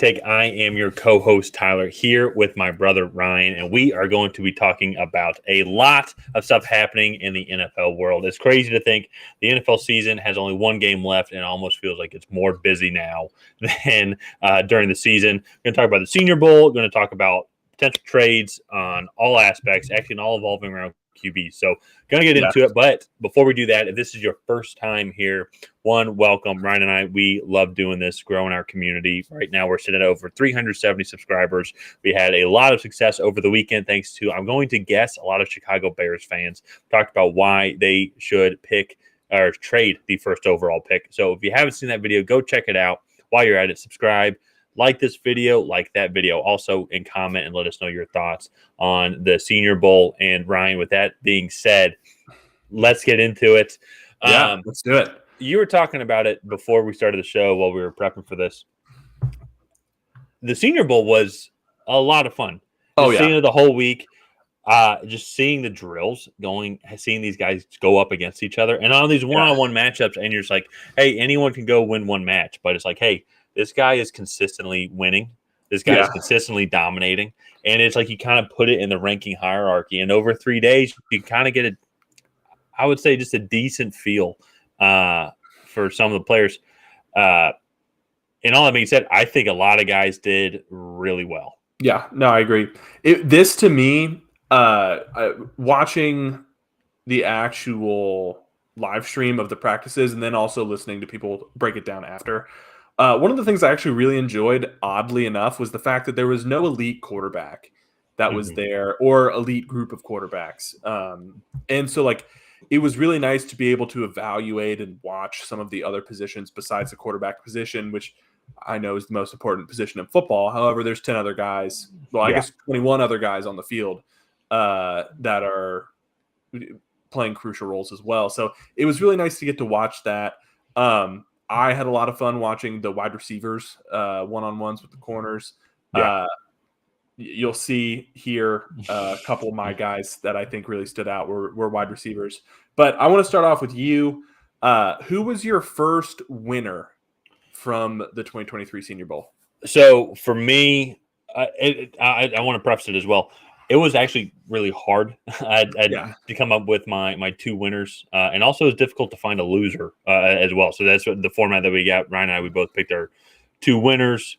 Take. I am your co-host, Tyler, here with my brother, Ryan, and we are going to be talking about a lot of stuff happening in the NFL world. It's crazy to think the NFL season has only one game left, and it almost feels like it's more busy now than during the season. We're going to talk about the Senior Bowl. We're going to talk about potential trades on all aspects, actually all evolving around QB. So going to get into it, but before we do that, if this is your first time here, welcome. Ryan and I, we love doing this, growing our community. Right now we're sitting at over 370 subscribers. We had a lot of success over the weekend thanks to, I'm going to guess, a lot of Chicago Bears fans talked about why they should pick or trade the first overall pick. So if you haven't seen that video, go check it out. While you're at it, subscribe. Like this video, like that video. Also, in comment and let us know your thoughts on the Senior Bowl. And Ryan, with that being said, let's get into it. Let's do it. You were talking about it before we started the show while we were prepping for this. The Senior Bowl was a lot of fun. Seeing it the whole week, just seeing the drills going, seeing these guys go up against each other, and on these one-on-one matchups, and you're just like, hey, anyone can go win one match, but it's like, hey, this guy is consistently winning. This guy is consistently dominating. And it's like you kind of put it in the ranking hierarchy. And over 3 days, you kind of get I would say, just a decent feel for some of the players. And all that being said, I think a lot of guys did really well. Yeah, no, I agree. This, to me, watching the actual live stream of the practices and then also listening to people break it down after, one of the things I actually really enjoyed, oddly enough, was the fact that there was no elite quarterback that was there or elite group of quarterbacks. And so, like, it was really nice to be able to evaluate and watch some of the other positions besides the quarterback position, which I know is the most important position in football. However, there's 10 other guys, I guess 21 other guys on the field that are playing crucial roles as well. So it was really nice to get to watch that. I had a lot of fun watching the wide receivers one-on-ones with the corners. You'll see here a couple of my guys that I think really stood out were wide receivers. But I want to start off with you. Who was your first winner from the 2023 Senior Bowl? So for me, I want to preface it as well. It was actually really hard to come up with my two winners. And also it's difficult to find a loser as well. So that's what the format that we got. Ryan and I, we both picked our two winners,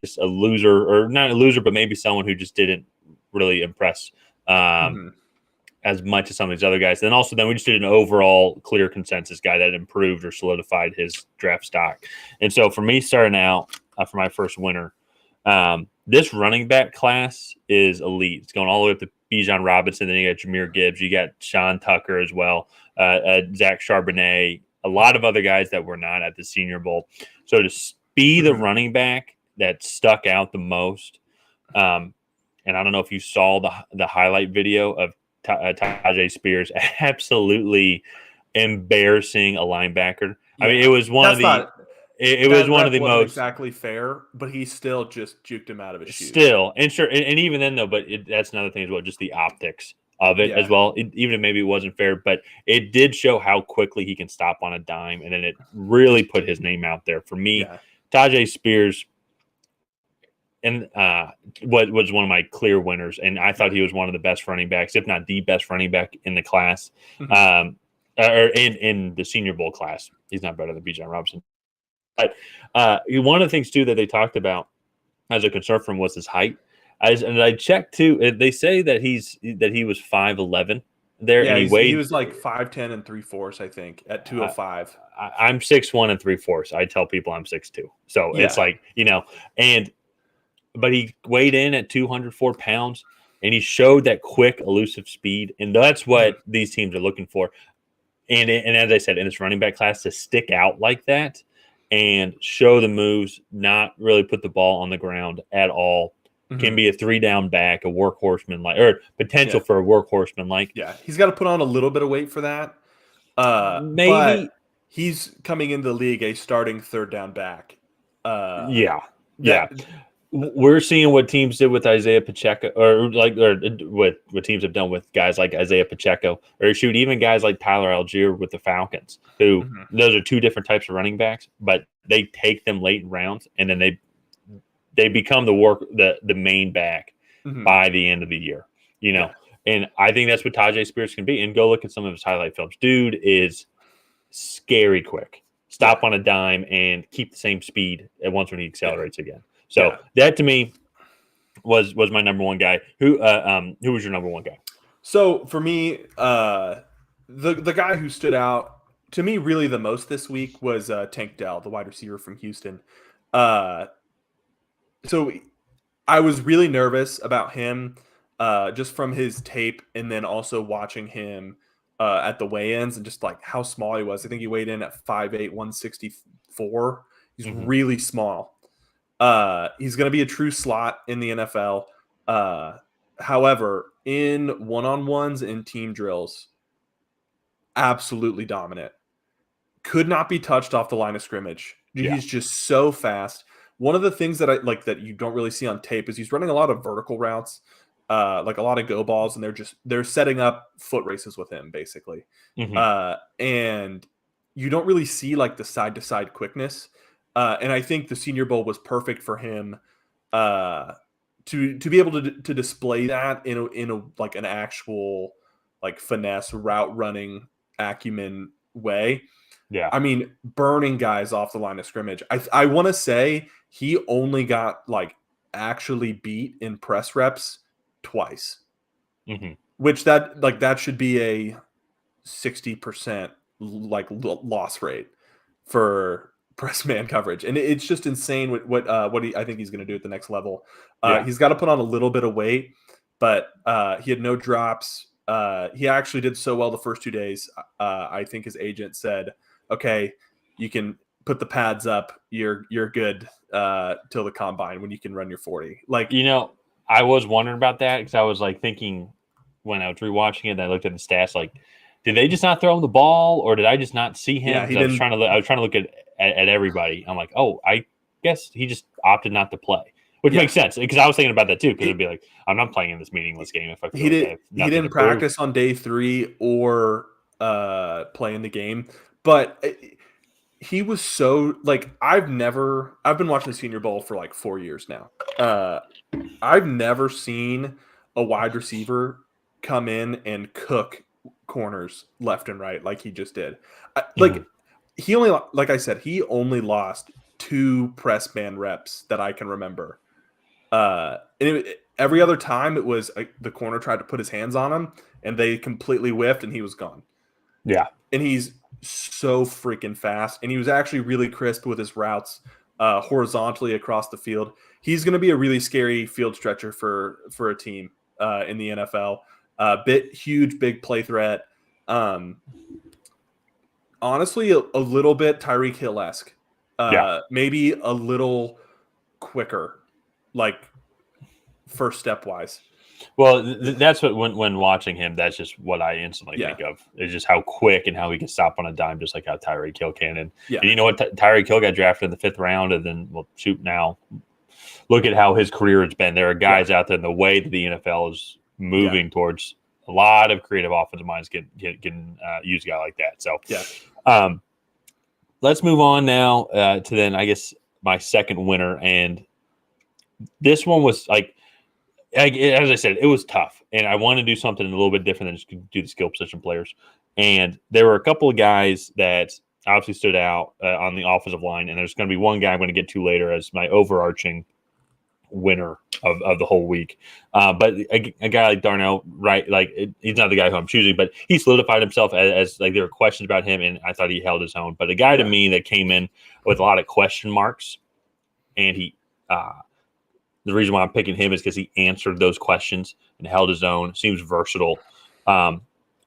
just a loser, or not a loser, but maybe someone who just didn't really impress as much as some of these other guys. Then we just did an overall clear consensus guy that improved or solidified his draft stock. And so for me, starting out for my first winner, this running back class is elite. It's going all the way up to Bijan Robinson. Then you got Jahmyr Gibbs. You got Sean Tucker as well, Zach Charbonnet, a lot of other guys that were not at the Senior Bowl. So to be the running back that stuck out the most, and I don't know if you saw the highlight video of Tajay Spears absolutely embarrassing a linebacker. I mean, it was one of the – It was one of the most exactly fair, but he still just juked him out of his shoes. Still, and sure, and even then though, but that's another thing as well, just the optics of it as well. Even if maybe it wasn't fair, but it did show how quickly he can stop on a dime, and then it really put his name out there. For me, Tajay Spears, and was one of my clear winners, and I thought he was one of the best running backs, if not the best running back in the class, or in the Senior Bowl class. He's not better than Bijan Robinson. But one of the things, too, that they talked about as a concern for him was his height. And I checked, too. They say that he was 5'11" there. Yeah, and he was like 5'10" and 3/4, I think, at 205. I'm 6'1" and 3/4. I tell people I'm 6'2". So it's like, but he weighed in at 204 pounds, and he showed that quick, elusive speed. And that's what these teams are looking for. And as I said, in this running back class, to stick out like that and show the moves, not really put the ball on the ground at all. Can be a 3-down back, a workhorseman like, or potential for a workhorseman like. Yeah, he's got to put on a little bit of weight for that. Maybe but he's coming into the league a starting 3rd-down back. We're seeing what teams did with Isaiah Pacheco, or what teams have done with guys like Isaiah Pacheco, or even guys like Tyler Algier with the Falcons, who those are two different types of running backs, but they take them late in rounds and then they become the main back by the end of the year, And I think that's what Tajay Spears can be. And go look at some of his highlight films. Dude is scary quick. Stop on a dime and keep the same speed at once when he accelerates again. So that to me was my number one guy. Who was your number one guy? So for me, the guy who stood out to me really the most this week was Tank Dell, the wide receiver from Houston. So I was really nervous about him just from his tape, and then also watching him at the weigh-ins and just like how small he was. I think he weighed in at 5'8", 164. He's really small. He's going to be a true slot in the NFL. However, in one-on-ones and team drills, absolutely dominant. Could not be touched off the line of scrimmage. He's just so fast. One of the things that I like that you don't really see on tape is he's running a lot of vertical routes, like a lot of go balls, and they're setting up foot races with him basically. And you don't really see like the side to side quickness. And I think the Senior Bowl was perfect for him to be able to display that in a like an actual like finesse route running acumen way. Yeah. I mean, burning guys off the line of scrimmage. I want to say he only got like actually beat in press reps twice, which that should be a 60% like loss rate for press man coverage. And it's just insane what I think he's going to do at the next level. He's got to put on a little bit of weight, but he had no drops. He actually did so well the first 2 days. I think his agent said, okay, you can put the pads up. You're good till the combine when you can run your 40. Like, I was wondering about that because I was like thinking when I was rewatching it, and I looked at the stats, like, did they just not throw him the ball, or did I just not see him? Yeah, I was trying to look at everybody. I'm like, oh, I guess he just opted not to play, which makes sense because I was thinking about that too. Because it'd be like, I'm not playing in this meaningless game if I feel he didn't practice on day 3 or play in the game, but he was so like I've been watching the Senior Bowl for like 4 years now. I've never seen a wide receiver come in and cook corners left and right like he just did. He only, like I said, he only lost 2 press man reps that I can remember. Every other time it was the corner tried to put his hands on him and they completely whiffed and he was gone. Yeah. And he's so freaking fast. And he was actually really crisp with his routes horizontally across the field. He's going to be a really scary field stretcher for a team in the NFL. Huge, big play threat. Honestly, a little bit Tyreek Hill-esque. Maybe a little quicker, like first step wise. Well, that's what when watching him, that's just what I instantly think of. Is just how quick and how he can stop on a dime, just like how Tyreek Hill can. And you know what? Tyreek Hill got drafted in the 5th round, and then now look at how his career has been. There are guys out there in the way that the NFL is moving towards. A lot of creative offensive minds can use a guy like that. So let's move on now to then I guess my second winner, and this one was like. As I said, it was tough, and I wanted to do something a little bit different than just do the skill position players. And there were a couple of guys that obviously stood out on the offensive line, and there's going to be one guy I'm going to get to later as my overarching winner of the whole week. But a guy like Darnell, right? Like he's not the guy who I'm choosing, but he solidified himself as like there were questions about him, and I thought he held his own. But a guy to me that came in with a lot of question marks, and he. The reason why I'm picking him is because he answered those questions and held his own. Seems versatile.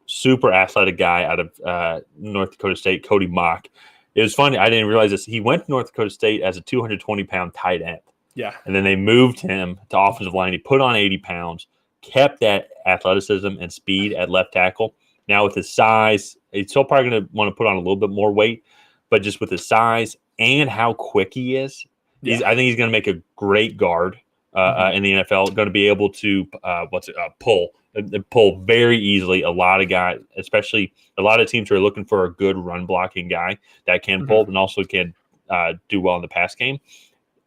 Super athletic guy out of North Dakota State, Cody Mock. It was funny. I didn't realize this. He went to North Dakota State as a 220-pound tight end. Yeah. And then they moved him to offensive line. He put on 80 pounds, kept that athleticism and speed at left tackle. Now with his size, he's still probably going to want to put on a little bit more weight, but just with his size and how quick he is, I think he's going to make a great guard. In the NFL, going to be able to pull very easily. A lot of guys, especially a lot of teams who are looking for a good run blocking guy that can pull and also can do well in the pass game.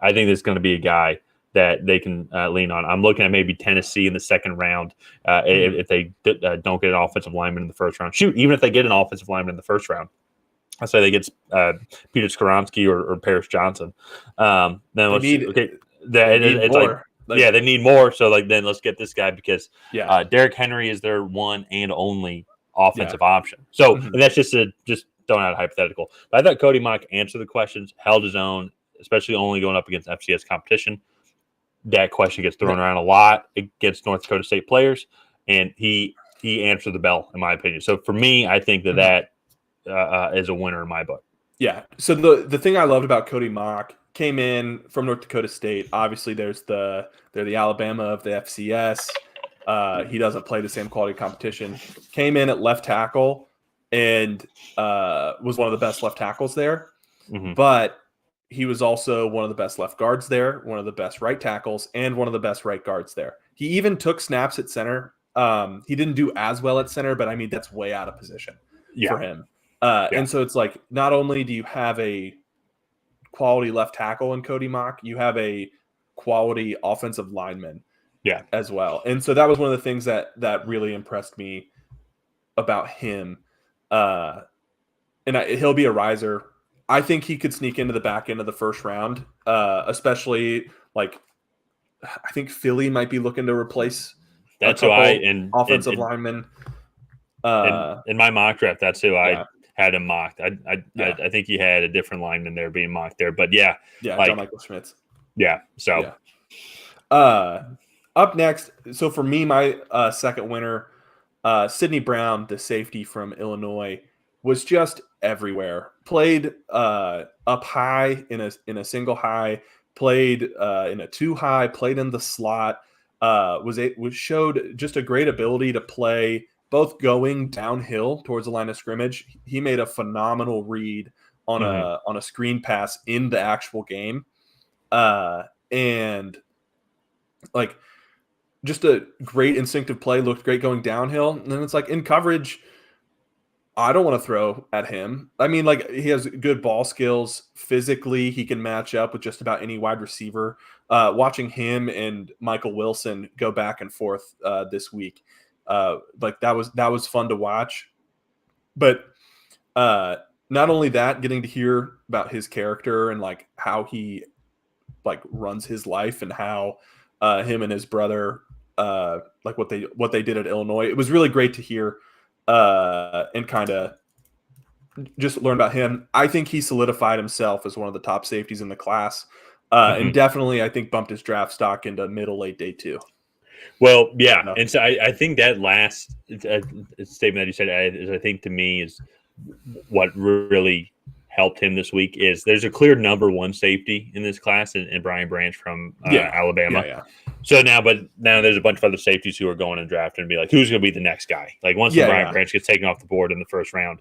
I think there's going to be a guy that they can lean on. I'm looking at maybe Tennessee in the second round if they don't get an offensive lineman in the first round. Shoot, even if they get an offensive lineman in the first round, I say they get Peter Skoronski or Paris Johnson. Then let's need it's more. Yeah, they need more. So then let's get this guy because Yeah. Derrick Henry is their one and only offensive option. So and that's just throwing out a hypothetical. But I thought Cody Mock answered the questions, held his own, especially only going up against FCS competition. That question gets thrown around a lot against North Dakota State players, and he answered the bell, in my opinion. So for me, I think that is a winner in my book. Yeah. So the thing I loved about Cody Mock, came in from North Dakota State. Obviously, they're the Alabama of the FCS. He doesn't play the same quality competition. Came in at left tackle and was one of the best left tackles there. Mm-hmm. But he was also one of the best left guards there, one of the best right tackles, and one of the best right guards there. He even took snaps at center. He didn't do as well at center, but I mean, that's way out of position for him. And so it's like, not only do you have a quality left tackle in Cody Mock, you have a quality offensive lineman as well. And so that was one of the things that really impressed me about him. He'll be a riser. I think he could sneak into the back end of the first round, especially like I think Philly might be looking to replace offensive linemen. In my mock draft, that's who I had him mocked. I think he had a different lineman there being mocked there, but John Michael Schmitz. So up next, so for me, my second winner, Sidney Brown, the safety from Illinois, was just everywhere. Played up high in a single high, played in a two high, played in the slot. Showed just a great ability to play both going downhill towards the line of scrimmage. He made a phenomenal read on a screen pass in the actual game, and like just a great instinctive play. Looked great going downhill, and then it's like in coverage, I don't want to throw at him. I mean, like, he has good ball skills. Physically, he can match up with just about any wide receiver. Watching him and Michael Wilson go back and forth this week, like that was fun to watch. But not only that, getting to hear about his character and like how he like runs his life and how him and his brother like what they did at Illinois. It was really great to hear. And kind of just learn about him. I think he solidified himself as one of the top safeties in the class, and definitely I think bumped his draft stock into late day 2. Well, yeah, and so I think that last statement that you said is, I think to me, is what really helped him this week. Is there's a clear number one safety in this class, and Brian Branch from Alabama. So now there's a bunch of other safeties who are going and drafting and be like, who's going to be the next guy? Like once Brian Branch gets taken off the board in the first round,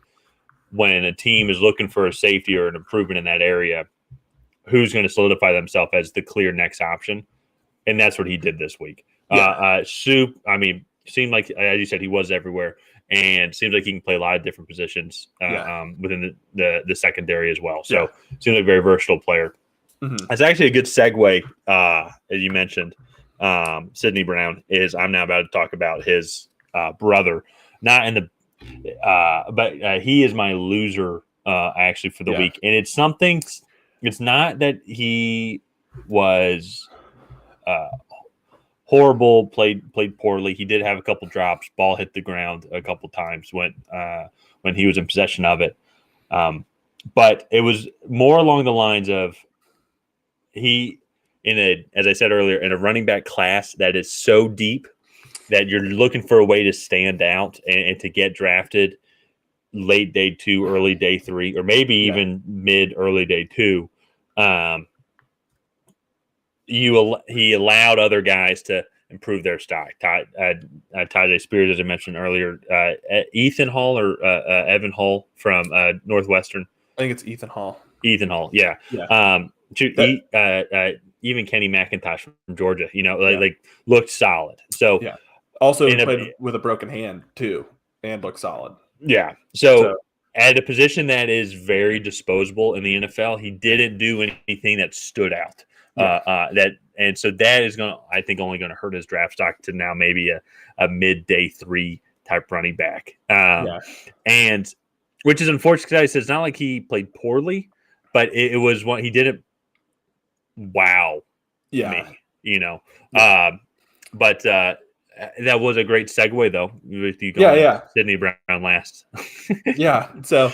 when a team is looking for a safety or an improvement in that area, who's going to solidify themselves as the clear next option? And that's what he did this week. Soup, I mean, seemed like, as you said, he was everywhere, and seems like he can play a lot of different positions within the secondary as well. So seems like a very versatile player. That's actually a good segue, as you mentioned. Sidney Brown is. I'm now about to talk about his brother, not in the, but he is my loser actually for the week, and it's something. It's not that he was horrible, played poorly. He did have a couple drops. Ball hit the ground a couple times when he was in possession of it, but it was more along the lines of as I said earlier, in a running back class that is so deep that you're looking for a way to stand out and to get drafted late day 2, early day 3, or maybe even mid early day 2. He allowed other guys to improve their stock. Tajay Spears, as I mentioned earlier, Ethan Hall or Evan Hall from Northwestern. I think it's Ethan Hall. Ethan Hall, yeah. Even Kenny McIntosh from Georgia, like looked solid. So also played with a broken hand too, and looked solid. Yeah. So at a position that is very disposable in the NFL, he didn't do anything that stood out. And so that is I think, only going to hurt his draft stock to now maybe a mid day 3 type running back. And which is unfortunate because it's not like he played poorly, but it was one he didn't wow me, but that was a great segue though with you going Sidney Brown last. So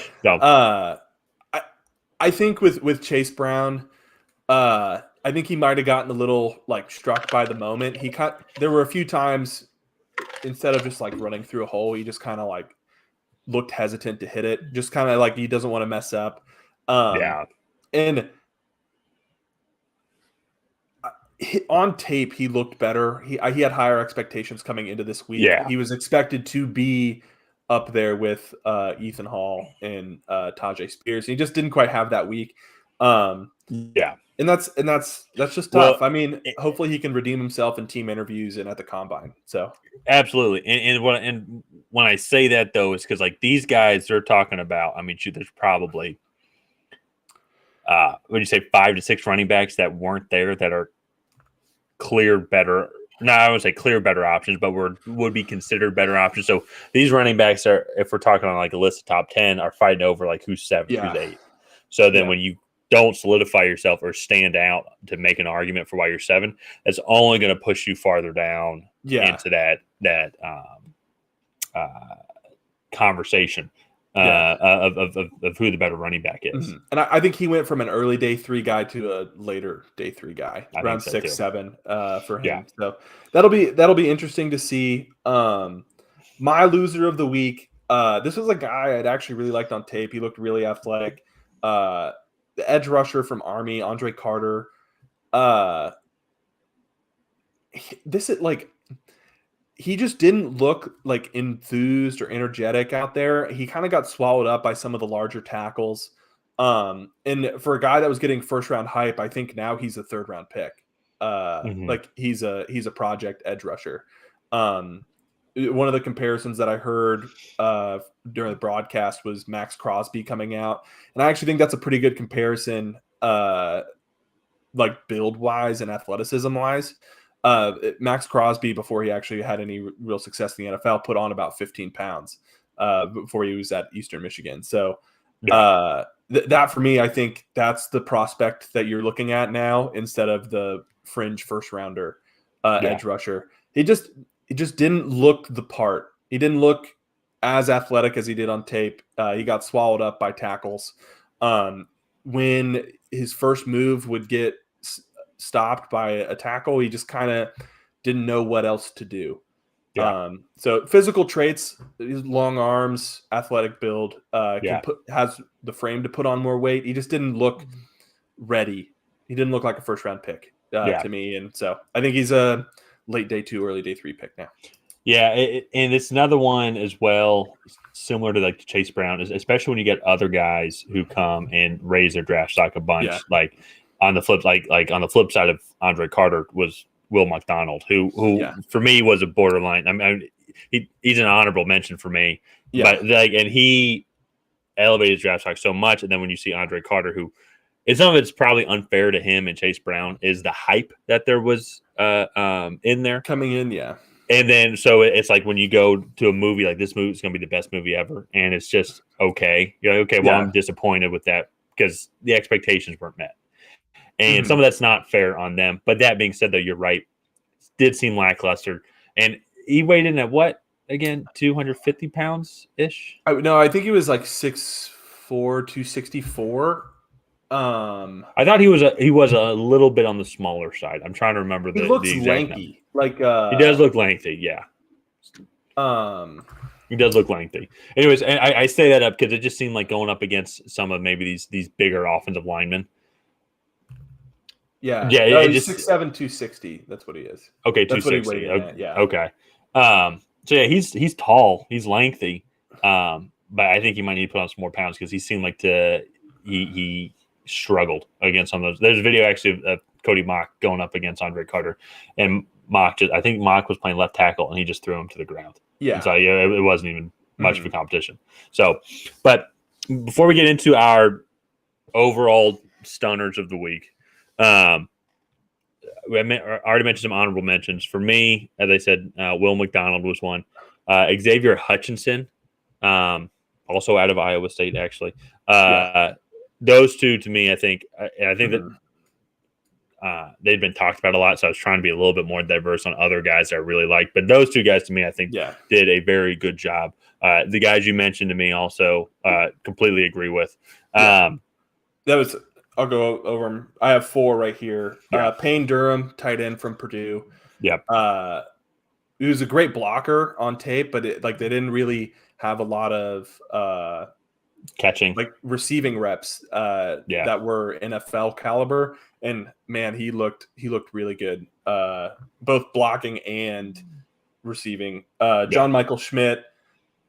I think with Chase Brown, I think he might have gotten a little like struck by the moment. There were a few times instead of just like running through a hole, he just kind of like looked hesitant to hit it, just kind of like he doesn't want to mess up. And on tape, he looked better. He had higher expectations coming into this week. He was expected to be up there with Ethan Hall and Tajay Spears. He just didn't quite have that week. And that's just tough. I mean, hopefully he can redeem himself in team interviews and at the combine. So absolutely. And when I say that though, is because like these guys they're talking about. I mean, there's probably would you say 5 to 6 running backs that weren't there that are clear better. No, I would say clear better options, but would be considered better options. So these running backs are, if we're talking on like a list of top 10, are fighting over like who's 7, who's 8. So then when you don't solidify yourself or stand out to make an argument for why you're 7, that's only going to push you farther down into that conversation of who the better running back is. Mm-hmm. And I think he went from an early day 3 guy to a later day 3 guy, around 6, 7 for him. So that'll be interesting to see. My loser of the week, this was a guy I'd actually really liked on tape. He looked really athletic. The edge rusher from Army, Andre Carter. This is like, he just didn't look like enthused or energetic out there. He kind of got swallowed up by some of the larger tackles. And for a guy that was getting first round hype, I think now he's a 3rd round pick. Like he's a project edge rusher. One of the comparisons that I heard during the broadcast was Max Crosby coming out. And I actually think that's a pretty good comparison, like build wise and athleticism wise. Max Crosby, before he actually had any real success in the NFL, put on about 15 pounds before he was at Eastern Michigan. So that for me, I think that's the prospect that you're looking at now instead of the fringe first rounder edge rusher. He just didn't look the part. He didn't look as athletic as he did on tape. He got swallowed up by tackles. When his first move would get stopped by a tackle, he just kind of didn't know what else to do. So physical traits, long arms, athletic build, has the frame to put on more weight. He just didn't look ready. He didn't look like a first round pick to me. And so I think he's a late day 2, early day 3 pick now. And it's another one as well, similar to like Chase Brown, especially when you get other guys who come and raise their draft stock a bunch. Like on the flip, on the flip side of Andre Carter was Will McDonald, who for me was a borderline. I mean, he's an honorable mention for me. But and he elevated his draft stock so much. And then when you see Andre Carter, who and some of it's probably unfair to him and Chase Brown, is the hype that there was in there coming in, And then so it's like when you go to a movie, like this movie is going to be the best movie ever, and it's just okay. You're like, okay, well, I'm disappointed with that because the expectations weren't met. And some of that's not fair on them. But that being said, though, you're right. It did seem lackluster. And he weighed in at what, again, 250 pounds ish? No, I think he was like 6'4", 264. I thought he was a little bit on the smaller side. I'm trying to remember the exact lanky. Like he does look lengthy, he does look lengthy. Anyways, and I say that up because it just seemed like going up against some of maybe these bigger offensive linemen. He's 6'7", 260. That's what he is. Okay, 260. Okay. So he's tall. He's lengthy. But I think he might need to put on some more pounds because he seemed like he struggled against some of those. There's a video actually of Cody Mock going up against Andre Carter, and I think Mock was playing left tackle, and he just threw him to the ground. And so it wasn't even much of a competition. So, but before we get into our overall stunners of the week, I already mentioned some honorable mentions. For me, as I said, Will McDonald was one. Xavier Hutchinson, also out of Iowa State, actually. Those two, to me, I think that they'd been talked about a lot, so I was trying to be a little bit more diverse on other guys that I really like. But those two guys, to me, I think did a very good job. The guys you mentioned to me also completely agree with. I'll go over them. I have 4 right here. Payne Durham, tight end from Purdue. Yep. He was a great blocker on tape, but they didn't really have a lot of catching, receiving reps that were NFL caliber. And man, he looked really good, both blocking and receiving. John Michael Schmidt,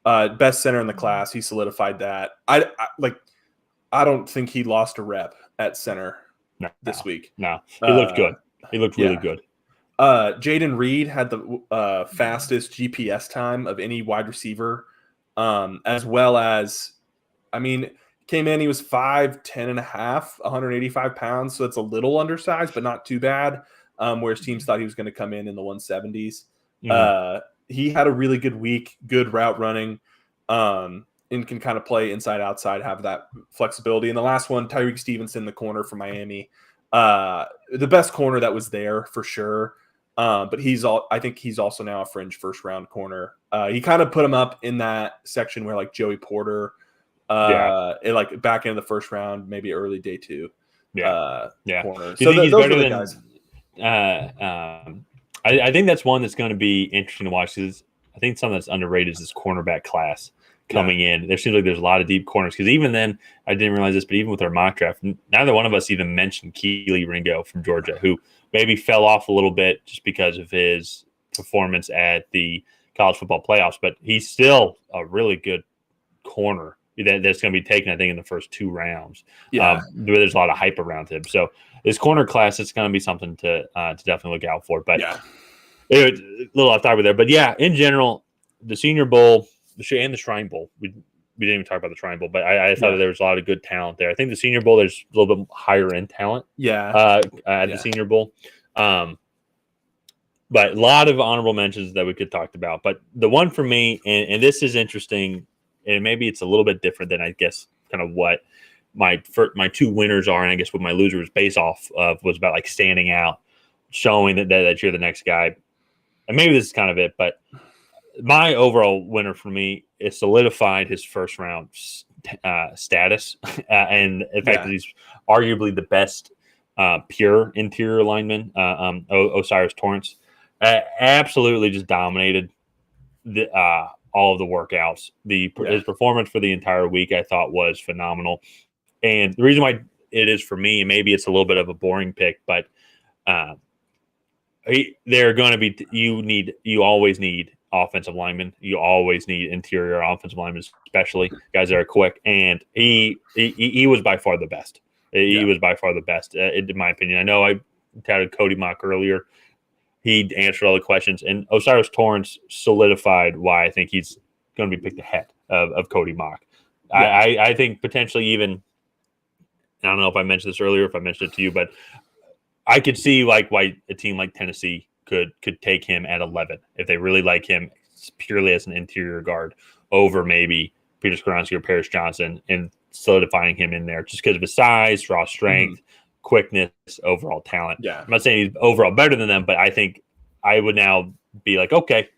best center in the class. He solidified that. I don't think he lost a rep at center this week. No, he looked good. He looked really good. Jaden Reed had the fastest GPS time of any wide receiver, as well as, came in, he was 5'10" and a half, 185 pounds. So it's a little undersized, but not too bad. Whereas teams thought he was going to come in the 170s. Mm-hmm. He had a really good week, good route running, and can kind of play inside, outside, have that flexibility. And the last one, Tyreek Stevenson, the corner for Miami, the best corner that was there for sure. But I think he's also now a fringe first round corner. He kind of put him up in that section where Joey Porter, back into the first round, maybe early day 2. Corner. So those are the guys. I think that's one that's going to be interesting to watch, because I think something that's underrated is this cornerback class coming in. There seems like there's a lot of deep corners, because even then, I didn't realize this, but even with our mock draft, neither one of us even mentioned Keely Ringo from Georgia, who maybe fell off a little bit just because of his performance at the college football playoffs, but he's still a really good corner that's going to be taken, I think, in the first 2 rounds. There's a lot of hype around him. So this corner class, it's going to be something to definitely look out for. But a little off topic there. But in general, the Senior Bowl and the Shrine Bowl, we didn't even talk about the Shrine Bowl, but I thought that there was a lot of good talent there. I think the Senior Bowl, there's a little bit higher end talent at the Senior Bowl. But a lot of honorable mentions that we could talk about. But the one for me, and this is interesting, and maybe it's a little bit different than I guess kind of what my 2 winners are, and I guess what my loser was based off of was about standing out, showing that you're the next guy. And maybe this is kind of it, but my overall winner for me is solidified his first round status, and the fact that he's arguably the best pure interior lineman, Osiris Torrance. Absolutely just dominated all of the workouts. His performance for the entire week, I thought, was phenomenal. And the reason why it is for me, maybe it's a little bit of a boring pick, but they're going to be. You always need offensive linemen. You always need interior offensive linemen, especially guys that are quick. And he was by far the best. He was by far the best, in my opinion. I know I touted Cody Mock earlier. He answered all the questions, and Osiris Torrance solidified why I think he's going to be picked ahead of Cody Mock. I think potentially even, I don't know if I mentioned this earlier, if I mentioned it to you, but I could see why a team like Tennessee could take him at 11 if they really like him purely as an interior guard over maybe Peter Skoronski or Paris Johnson, and solidifying him in there just because of his size, raw strength, quickness, overall talent. I'm not saying he's overall better than them, but I think I would now be like, okay,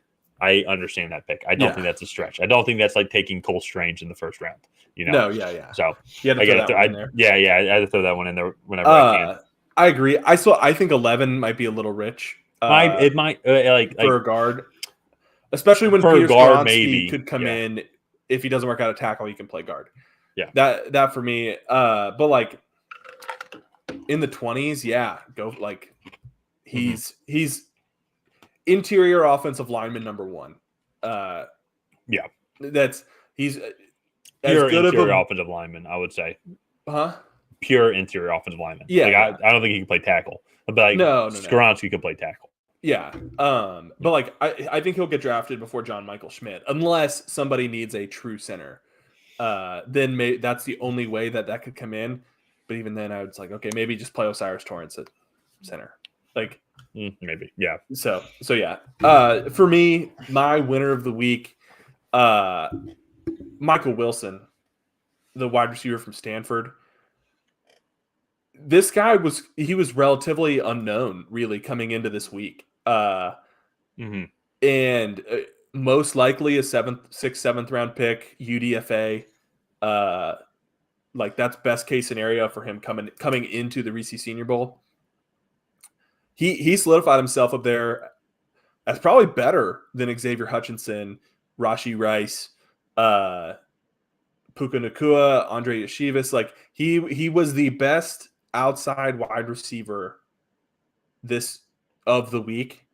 I understand that pick. I don't think that's a stretch. I don't think that's like taking Cole Strange in the first round. No, So you had to throw that one in there. I had to throw that one in there whenever I can. I agree. I think 11 might be a little rich. It might for a guard, especially when Peter Skoronski could come in. If he doesn't work out a tackle, he can play guard. That for me. But in the 20s, go he's interior offensive lineman number 1. He's pure interior offensive lineman, I would say. Pure interior offensive lineman. I don't think he can play tackle. But Skoronski could play tackle. But I think he'll get drafted before John Michael Schmidt, unless somebody needs a true center. Then that's the only way that could come in. But even then, I was like, okay, maybe just play Osiris Torrance at center. Maybe. Yeah. So yeah. For me, my winner of the week, Michael Wilson, the wide receiver from Stanford. This guy was relatively unknown, really, coming into this week. And most likely a 7th round pick, UDFA. Like that's best case scenario for him coming into the Reese Senior Bowl. He solidified himself up there as probably better than Xavier Hutchinson, Rashee Rice, Puka Nacua, Andre Yeshivas. Like he was the best outside wide receiver of the week.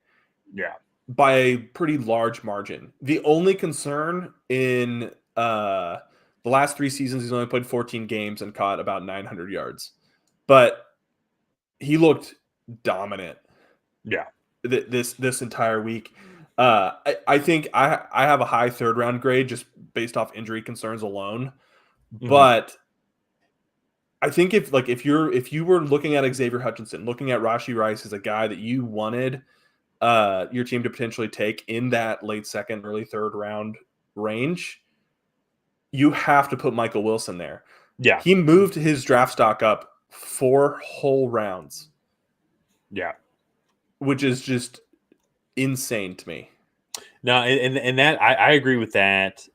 Yeah. By a pretty large margin. The only concern in the last 3 seasons, he's only played 14 games and caught about 900 yards. But he looked dominant. Yeah. This entire week. I think I have a high 3rd round grade just based off injury concerns alone. But I think if you were looking at Xavier Hutchinson, looking at Rashee Rice as a guy that you wanted your team to potentially take in that late 2nd, early 3rd round range, you have to put Michael Wilson there. Yeah. He moved his draft stock up 4 whole rounds. Yeah. Which is just insane to me. No, and that I agree with that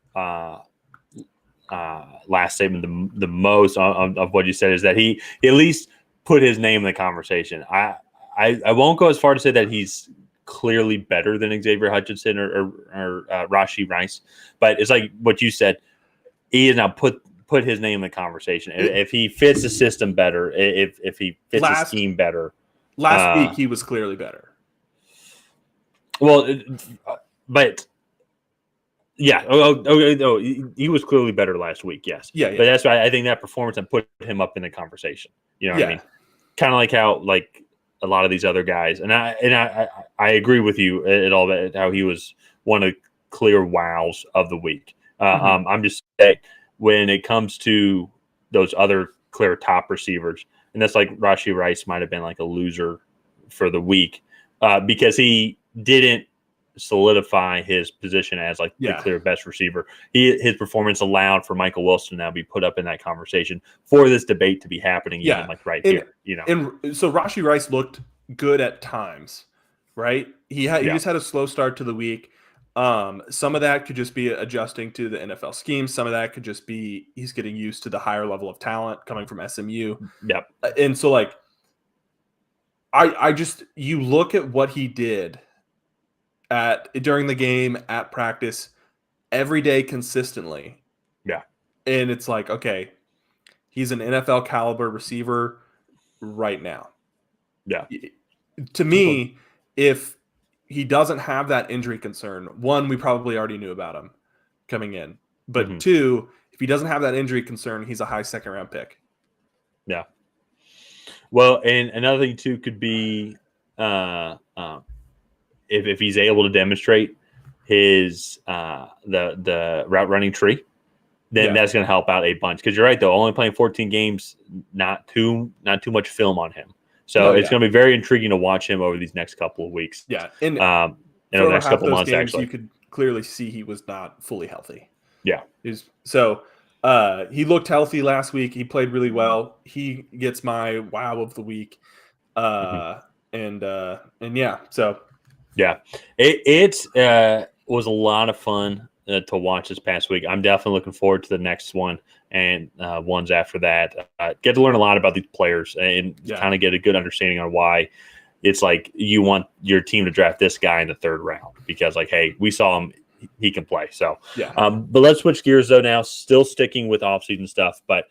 last statement the most of what you said is that he at least put his name in the conversation. I won't go as far to say that he's clearly better than Xavier Hutchinson or Rashee Rice, but it's like what you said. He has now put his name in the conversation. If he fits the system better, if he fits the scheme better. Last week he was clearly better. Well, but yeah, he was clearly better last week. Yes, yeah. But that's why I think that performance and put him up in the conversation. You know what I mean? Kind of like how a lot of these other guys, and I agree with you at all that how he was one of the clear wows of the week. I'm just saying when it comes to those other clear top receivers, and that's like Rashee Rice might have been like a loser for the week because he didn't solidify his position as the clear best receiver. His performance allowed for Michael Wilson to now be put up in that conversation for this debate to be happening even here. You know, and so Rashee Rice looked good at times, right? He just had a slow start to the week. Some of that could just be adjusting to the NFL scheme. Some of that could just be he's getting used to the higher level of talent coming from SMU. Yep. And so I just you look at what he did during the game, at practice, every day consistently. Yeah. And it's like, okay, he's an NFL caliber receiver right now. Yeah. To me, if he doesn't have that injury concern, one, we probably already knew about him coming in. But two, if he doesn't have that injury concern, he's a high 2nd round pick. Yeah. Well, and another thing too could be if he's able to demonstrate his the route running tree, then that's going to help out a bunch. Because you're right, though, only playing 14 games, not too much film on him. So it's going to be very intriguing to watch him over these next couple of weeks. Yeah, and over the next couple of months, games, actually, you could clearly see he was not fully healthy. Yeah, he looked healthy last week. He played really well. He gets my wow of the week. And yeah, so. Yeah, it was a lot of fun to watch this past week. I'm definitely looking forward to the next one and ones after that. Get to learn a lot about these players and kind of get a good understanding on why it's like you want your team to draft this guy in the 3rd round because, hey, we saw him. He can play. So, but let's switch gears, though, now. Still sticking with offseason stuff, but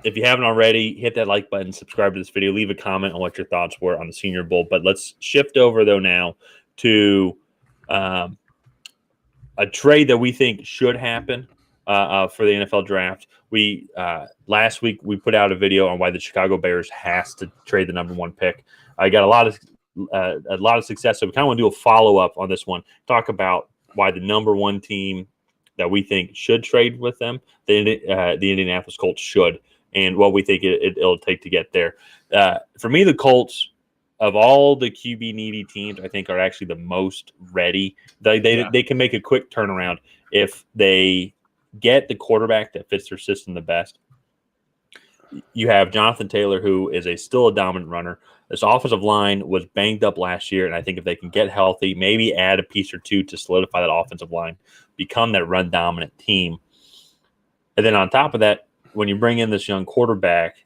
if you haven't already, hit that like button, subscribe to this video, leave a comment on what your thoughts were on the Senior Bowl. But let's shift over, though, now to a trade that we think should happen for the NFL draft. We last week we put out a video on why the Chicago Bears has to trade the number 1 pick. I got a lot of success, so we kind of want to do a follow-up on this one, talk about why the number 1 team that we think should trade with them, the Indianapolis Colts should, and what we think it'll take to get there. For me, the Colts of all the QB needy teams, I think are actually the most ready. They can make a quick turnaround if they get the quarterback that fits their system the best. You have Jonathan Taylor, who is still a dominant runner. This offensive line was banged up last year, and I think if they can get healthy, maybe add a piece or two to solidify that offensive line, become that run dominant team. And then on top of that, when you bring in this young quarterback,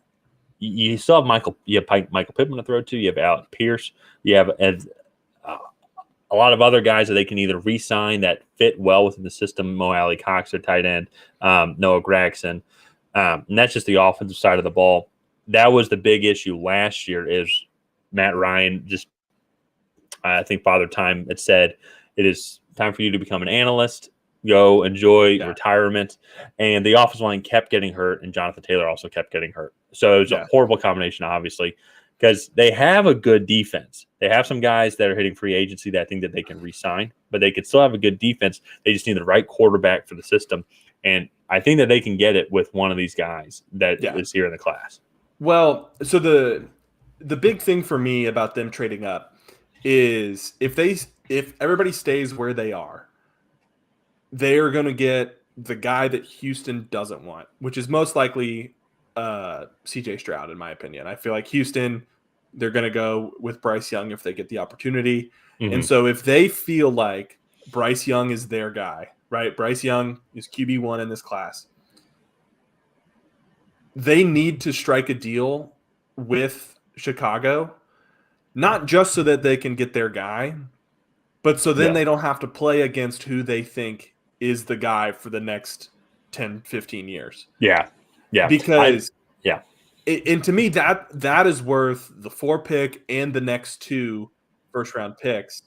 you still have Michael Pittman to throw to. You have Alec Pierce. You have a lot of other guys that they can either re-sign that fit well within the system. Mo Alley Cox, their tight end, Noah Gregson. And that's just the offensive side of the ball. That was the big issue last year is Matt Ryan just, I think Father Time had said, it is time for you to become an analyst, go enjoy retirement. And the offensive line kept getting hurt, and Jonathan Taylor also kept getting hurt. So it was a horrible combination, obviously, because they have a good defense. They have some guys that are hitting free agency that I think that they can re-sign, but they could still have a good defense. They just need the right quarterback for the system. And I think that they can get it with one of these guys that is here in the class. Well, so the big thing for me about them trading up is if everybody stays where they are, they are going to get the guy that Houston doesn't want, which is most likely CJ Stroud, in my opinion. I feel like Houston, they're going to go with Bryce Young if they get the opportunity. Mm-hmm. And so if they feel like Bryce Young is their guy, right? Bryce Young is QB1 in this class. They need to strike a deal with Chicago, not just so that they can get their guy, but so then they don't have to play against who they think is the guy for the next 10, 15 years. Yeah. Yeah. Because and to me, that is worth the 4 pick and the next 2 first-round picks,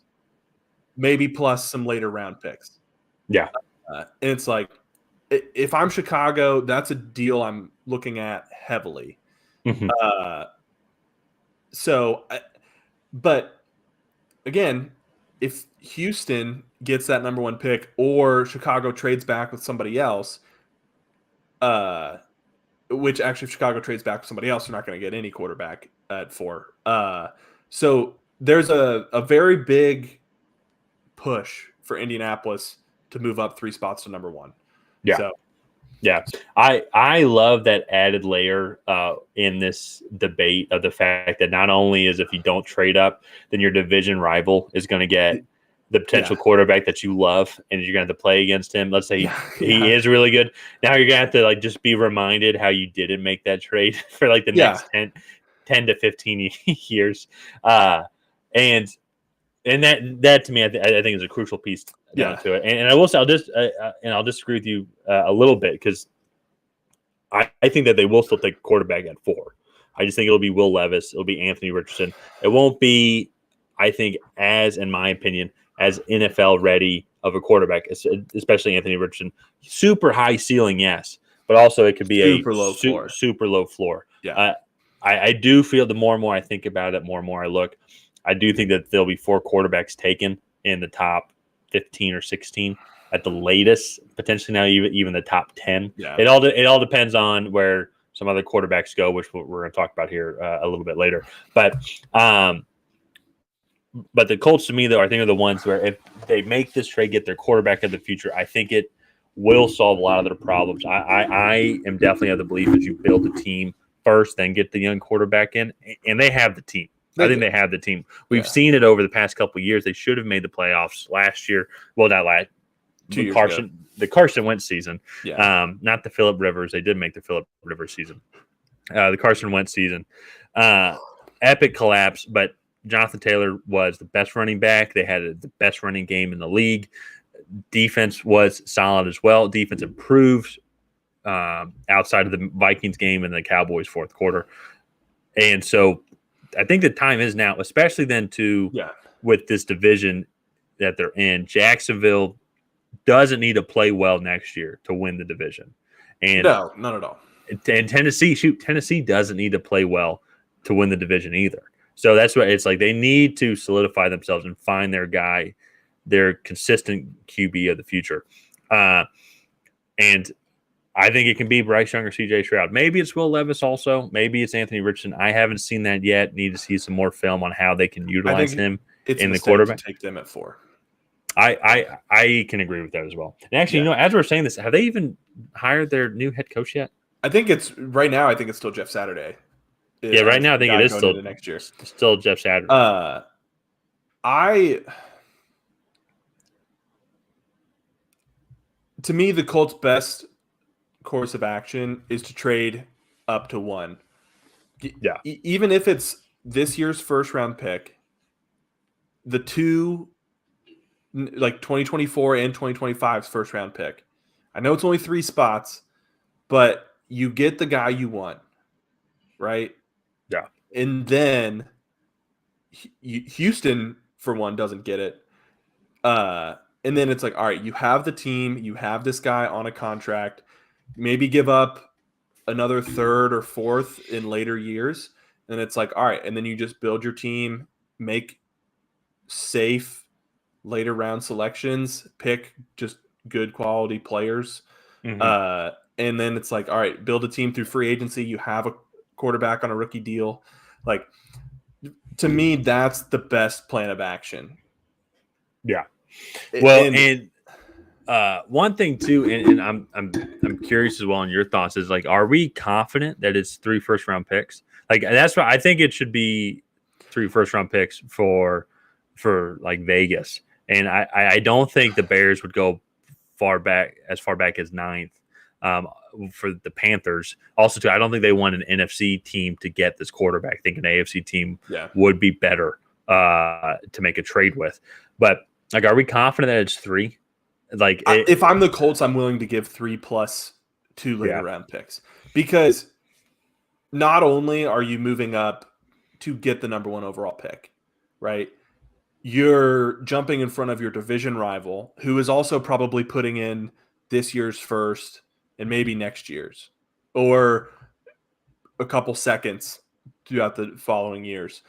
maybe plus some later round picks. Yeah. And it's like, if I'm Chicago, that's a deal I'm looking at heavily. Mm-hmm. But again, if Houston gets that number 1 pick or Chicago trades back with somebody else, which actually if Chicago trades back with somebody else, they're not going to get any quarterback at 4. So there's a very big push for Indianapolis to move up 3 spots to number 1. Yeah. So, yeah. I love that added layer in this debate of the fact that not only is if you don't trade up, then your division rival is going to get the potential quarterback that you love, and you're going to have to play against him. Let's say he is really good. Now you're going to have to just be reminded how you didn't make that trade for the next 10 to 15 years. And that to me, I think is a crucial piece to it. And I will say, I'll disagree with you a little bit, because I think that they will still take a quarterback at 4. I just think it'll be Will Levis. It'll be Anthony Richardson. It won't be, I think, in my opinion, as NFL ready of a quarterback, especially Anthony Richardson. Super high ceiling, yes, but also it could be super low floor. Yeah. I do feel the more and more I think about it, more and more I look, I do think that there'll be 4 quarterbacks taken in the top 15 or 16 at the latest, potentially now even the top 10. Yeah. It all depends on where some other quarterbacks go, which we're going to talk about here a little bit later. But the Colts, to me, though, I think are the ones where if they make this trade, get their quarterback of the future, I think it will solve a lot of their problems. I am definitely of the belief that you build a team first, then get the young quarterback in, and they have the team. I think they have the team. We've seen it over the past couple of years. They should have made the playoffs last year. Well, not last. 2 years ago. The Carson Wentz season. Yeah. Not the Phillip Rivers. They did make the Phillip Rivers season. The Carson Wentz season. Epic collapse, but Jonathan Taylor was the best running back. They had the best running game in the league. Defense was solid as well. Defense improved outside of the Vikings game and the Cowboys' fourth quarter. And so I think the time is now, especially then with this division that they're in. Jacksonville doesn't need to play well next year to win the division. And no, not at all. And Tennessee doesn't need to play well to win the division either. So that's what it's like. They need to solidify themselves and find their guy, their consistent QB of the future. And I think it can be Bryce Young or CJ Stroud. Maybe it's Will Levis also. Maybe it's Anthony Richardson. I haven't seen that yet. Need to see some more film on how they can utilize him it's in a the mistake quarterback. to take them at 4. I can agree with that as well. And actually, as we're saying this, have they even hired their new head coach yet? I think it's right now. I think it's still Jeff Saturday. Yeah, right now I think it is still next year. Still Jeff Saturday. To me, the Colts' best course of action is to trade up to 1. Yeah. Even if it's this year's first round pick, the 2, like 2024 and 2025's first round pick. I know it's only 3 spots, but you get the guy you want, right? Yeah. And then Houston, for one, doesn't get it. And then it's like, all right, you have the team, you have this guy on a contract, maybe give up another 3rd or 4th in later years. And it's like, all right, and then you just build your team, make safe later round selections, pick just good quality players. Mm-hmm. And then it's like, all right, build a team through free agency. You have a quarterback on a rookie deal. Like, to me, that's the best plan of action. Yeah. Well, and one thing too, and I'm curious as well on your thoughts is like, are we confident that it's 3 first-round picks? Like that's what I think it should be 3 first-round picks for like Vegas, and I don't think the Bears would go far back as 9th. For the Panthers. Also, too, I don't think they want an NFC team to get this quarterback. I think an AFC team would be better to make a trade with. But like, are we confident that it's 3? Like, if I'm the Colts, I'm willing to give 3 plus 2 later round picks, because not only are you moving up to get the number 1 overall pick, right? You're jumping in front of your division rival, who is also probably putting in this year's first and maybe next year's, or a couple seconds throughout the following years.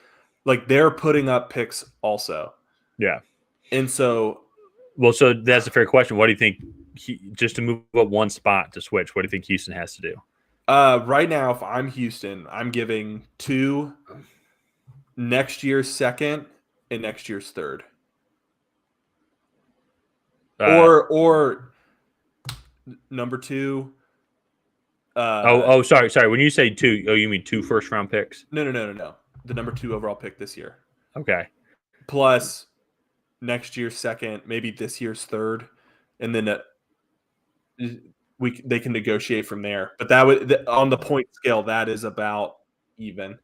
Like, they're putting up picks also. Yeah. And so, well, so that's a fair question. What do you think, just to move up 1 spot to switch, what do you think Houston has to do? Right now, if I'm Houston, I'm giving 2 next year's second and next year's third. Or number 2. Sorry. When you say 2, you mean 2 first-round picks? No. The number 2 overall pick this year. Okay. Plus next year's second, maybe this year's third, and then they can negotiate from there. But that would, on the point scale, that is about even.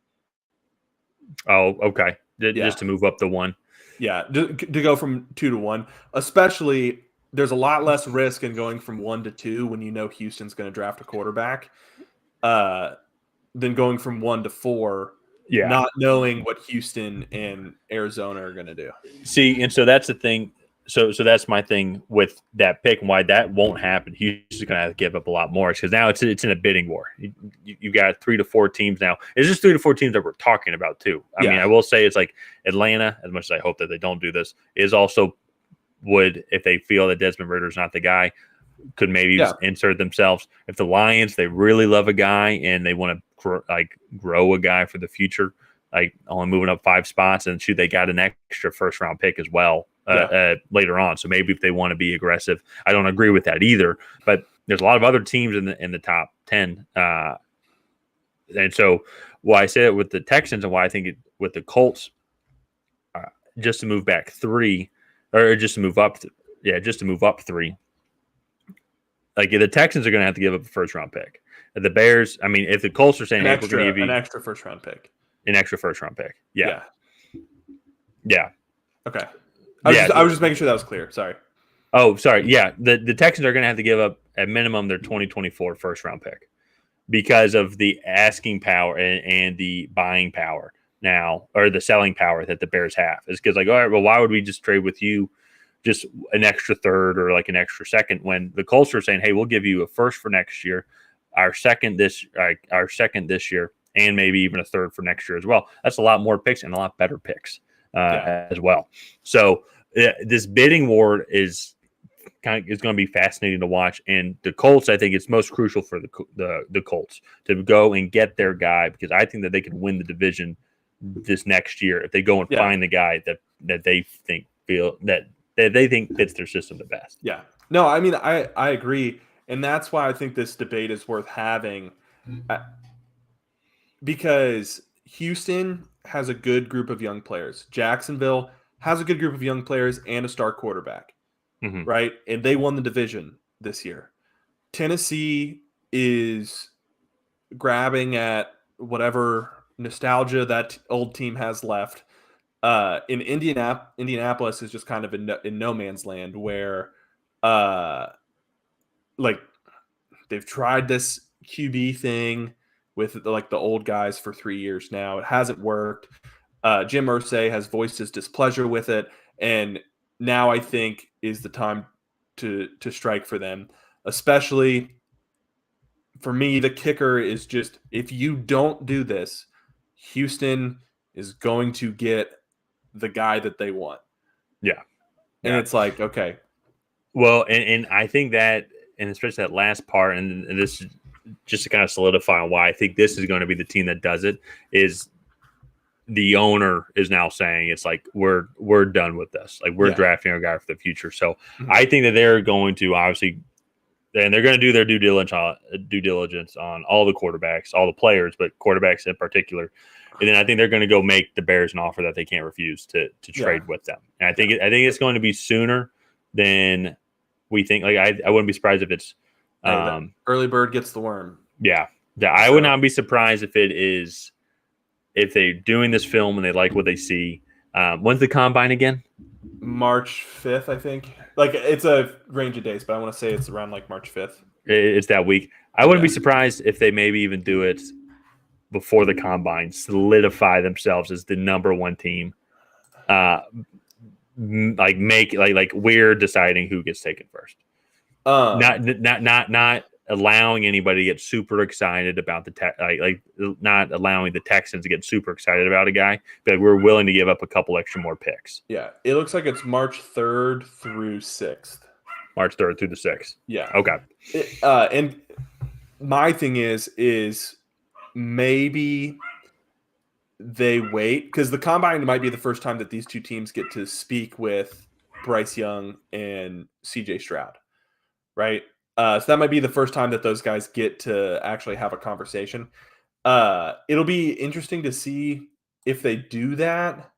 Oh, okay. Just to move up the 1. Yeah, to go from 2 to 1, especially. There's a lot less risk in going from 1 to 2 when you know Houston's going to draft a quarterback, than going from 1 to 4, not knowing what Houston and Arizona are going to do. See, and so that's the thing. So that's my thing with that pick and why that won't happen. Houston's going to have to give up a lot more because now it's in a bidding war. You got 3 to 4 teams now. It's just 3 to 4 teams that we're talking about too. I mean, I will say it's like Atlanta, as much as I hope that they don't do this, is also would, if they feel that Desmond Ridder's not the guy, could maybe insert themselves. If the Lions, they really love a guy and they want to grow a guy for the future, like only moving up 5 spots, and they got an extra first-round pick as well later on. So maybe if they want to be aggressive, I don't agree with that either. But there's a lot of other teams in the top 10, and so why I say it with the Texans and why I think with the Colts, just to move back 3. Or just to move up, just to move up 3. Like the Texans are going to have to give up a first-round pick. The Bears, I mean, if the Colts are saying, "Hey, we're going to give you an extra first-round pick," yeah. Okay, I was just making sure that was clear. Sorry. Oh, sorry. Yeah, the Texans are going to have to give up at minimum their 2024 first-round pick because of the asking power and the buying power now, or the selling power that the Bears have. Is because, like, all right, well, why would we just trade with you just an extra third or like an extra second when the Colts are saying, hey, we'll give you a first for next year, our second this year, and maybe even a third for next year as well. That's a lot more picks and a lot better picks as well. So this bidding war is is going to be fascinating to watch. And the Colts, I think it's most crucial for the Colts to go and get their guy, because I think that they could win the division this next year if they go and find the guy that they think they think fits their system the best. Yeah. No, I mean, I agree. And that's why I think this debate is worth having, because Houston has a good group of young players. Jacksonville has a good group of young players and a star quarterback, right? And they won the division this year. Tennessee is grabbing at whatever nostalgia that old team has left. In Indianapolis is just kind of in no man's land, where like they've tried this QB thing with the old guys for 3 years now. It hasn't worked. Jim Irsay has voiced his displeasure with it, and now I think is the time to strike for them. Especially for me, the kicker is just, if you don't do this, Houston is going to get the guy that they want. Yeah. And it's like, okay. Well, and I think that, and especially that last part, and this just to kind of solidify why I think this is going to be the team that does it, is the owner is now saying it's like, we're done with this. Like, we're drafting our guy for the future. So I think that they're going to obviously, and they're going to do their due diligence on all the quarterbacks, all the players, but quarterbacks in particular. And then I think they're going to go make the Bears an offer that they can't refuse to trade with them. And I think it's going to be sooner than we think. Like, I wouldn't be surprised if it's early bird gets the worm. Yeah. I would not be surprised if they're doing this film and they like what they see. When's the combine again? March 5th, I think. Like, it's a range of days, but I want to say it's around like March 5th. It's that week. I wouldn't be surprised if they maybe even do it before the combine, solidify themselves as the number one team. Like we're deciding who gets taken first. Not allowing anybody to get super excited about not allowing the Texans to get super excited about a guy, but we're willing to give up a couple extra more picks. Yeah, it looks like it's March 3rd through 6th. March 3rd through the 6th. Yeah. Okay. And my thing is maybe they wait, because the combine might be the first time that these two teams get to speak with Bryce Young and CJ Stroud, right? So that might be the first time that those guys get to actually have a conversation. It'll be interesting to see if they do that.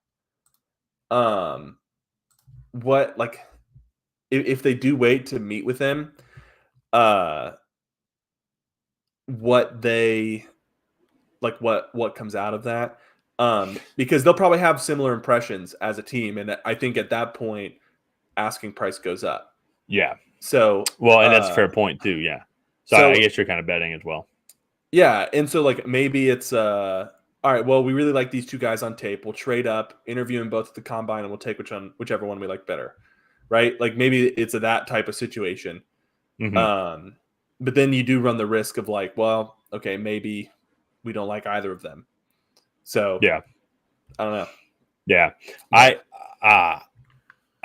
If they do wait to meet with them, what comes out of that. Because they'll probably have similar impressions as a team, and I think at that point, asking price goes up. Yeah. So and that's a fair point too. Yeah. So I guess you're kind of betting as well. Yeah, and so like maybe it's all right. Well, we really like these two guys on tape. We'll trade up, interview them both at the combine, and we'll take whichever one we like better, right? Like maybe it's that type of situation. But then you do run the risk of like, well, okay, maybe we don't like either of them. So yeah, I don't know. Yeah,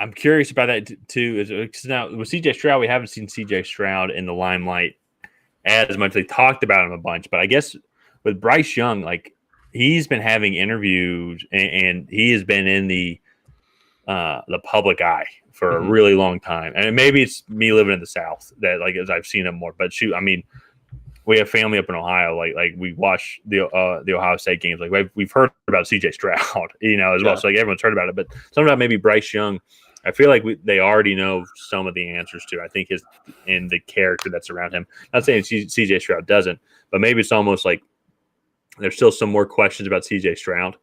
I'm curious about that too. Is now with CJ Stroud, we haven't seen CJ Stroud in the limelight as much. They talked about him a bunch, but I guess with Bryce Young, like, he's been having interviews and he has been in the public eye for a really long time. And maybe it's me living in the South that, like, as I've seen him more. But shoot, I mean, we have family up in Ohio. Like we watch the Ohio State games. Like we've heard about CJ Stroud, as well. So like everyone's heard about it. But something about maybe Bryce Young, I feel like they already know some of the answers to. I think and the character that's around him. Not saying CJ Stroud doesn't, but maybe it's almost like there's still some more questions about CJ Stroud,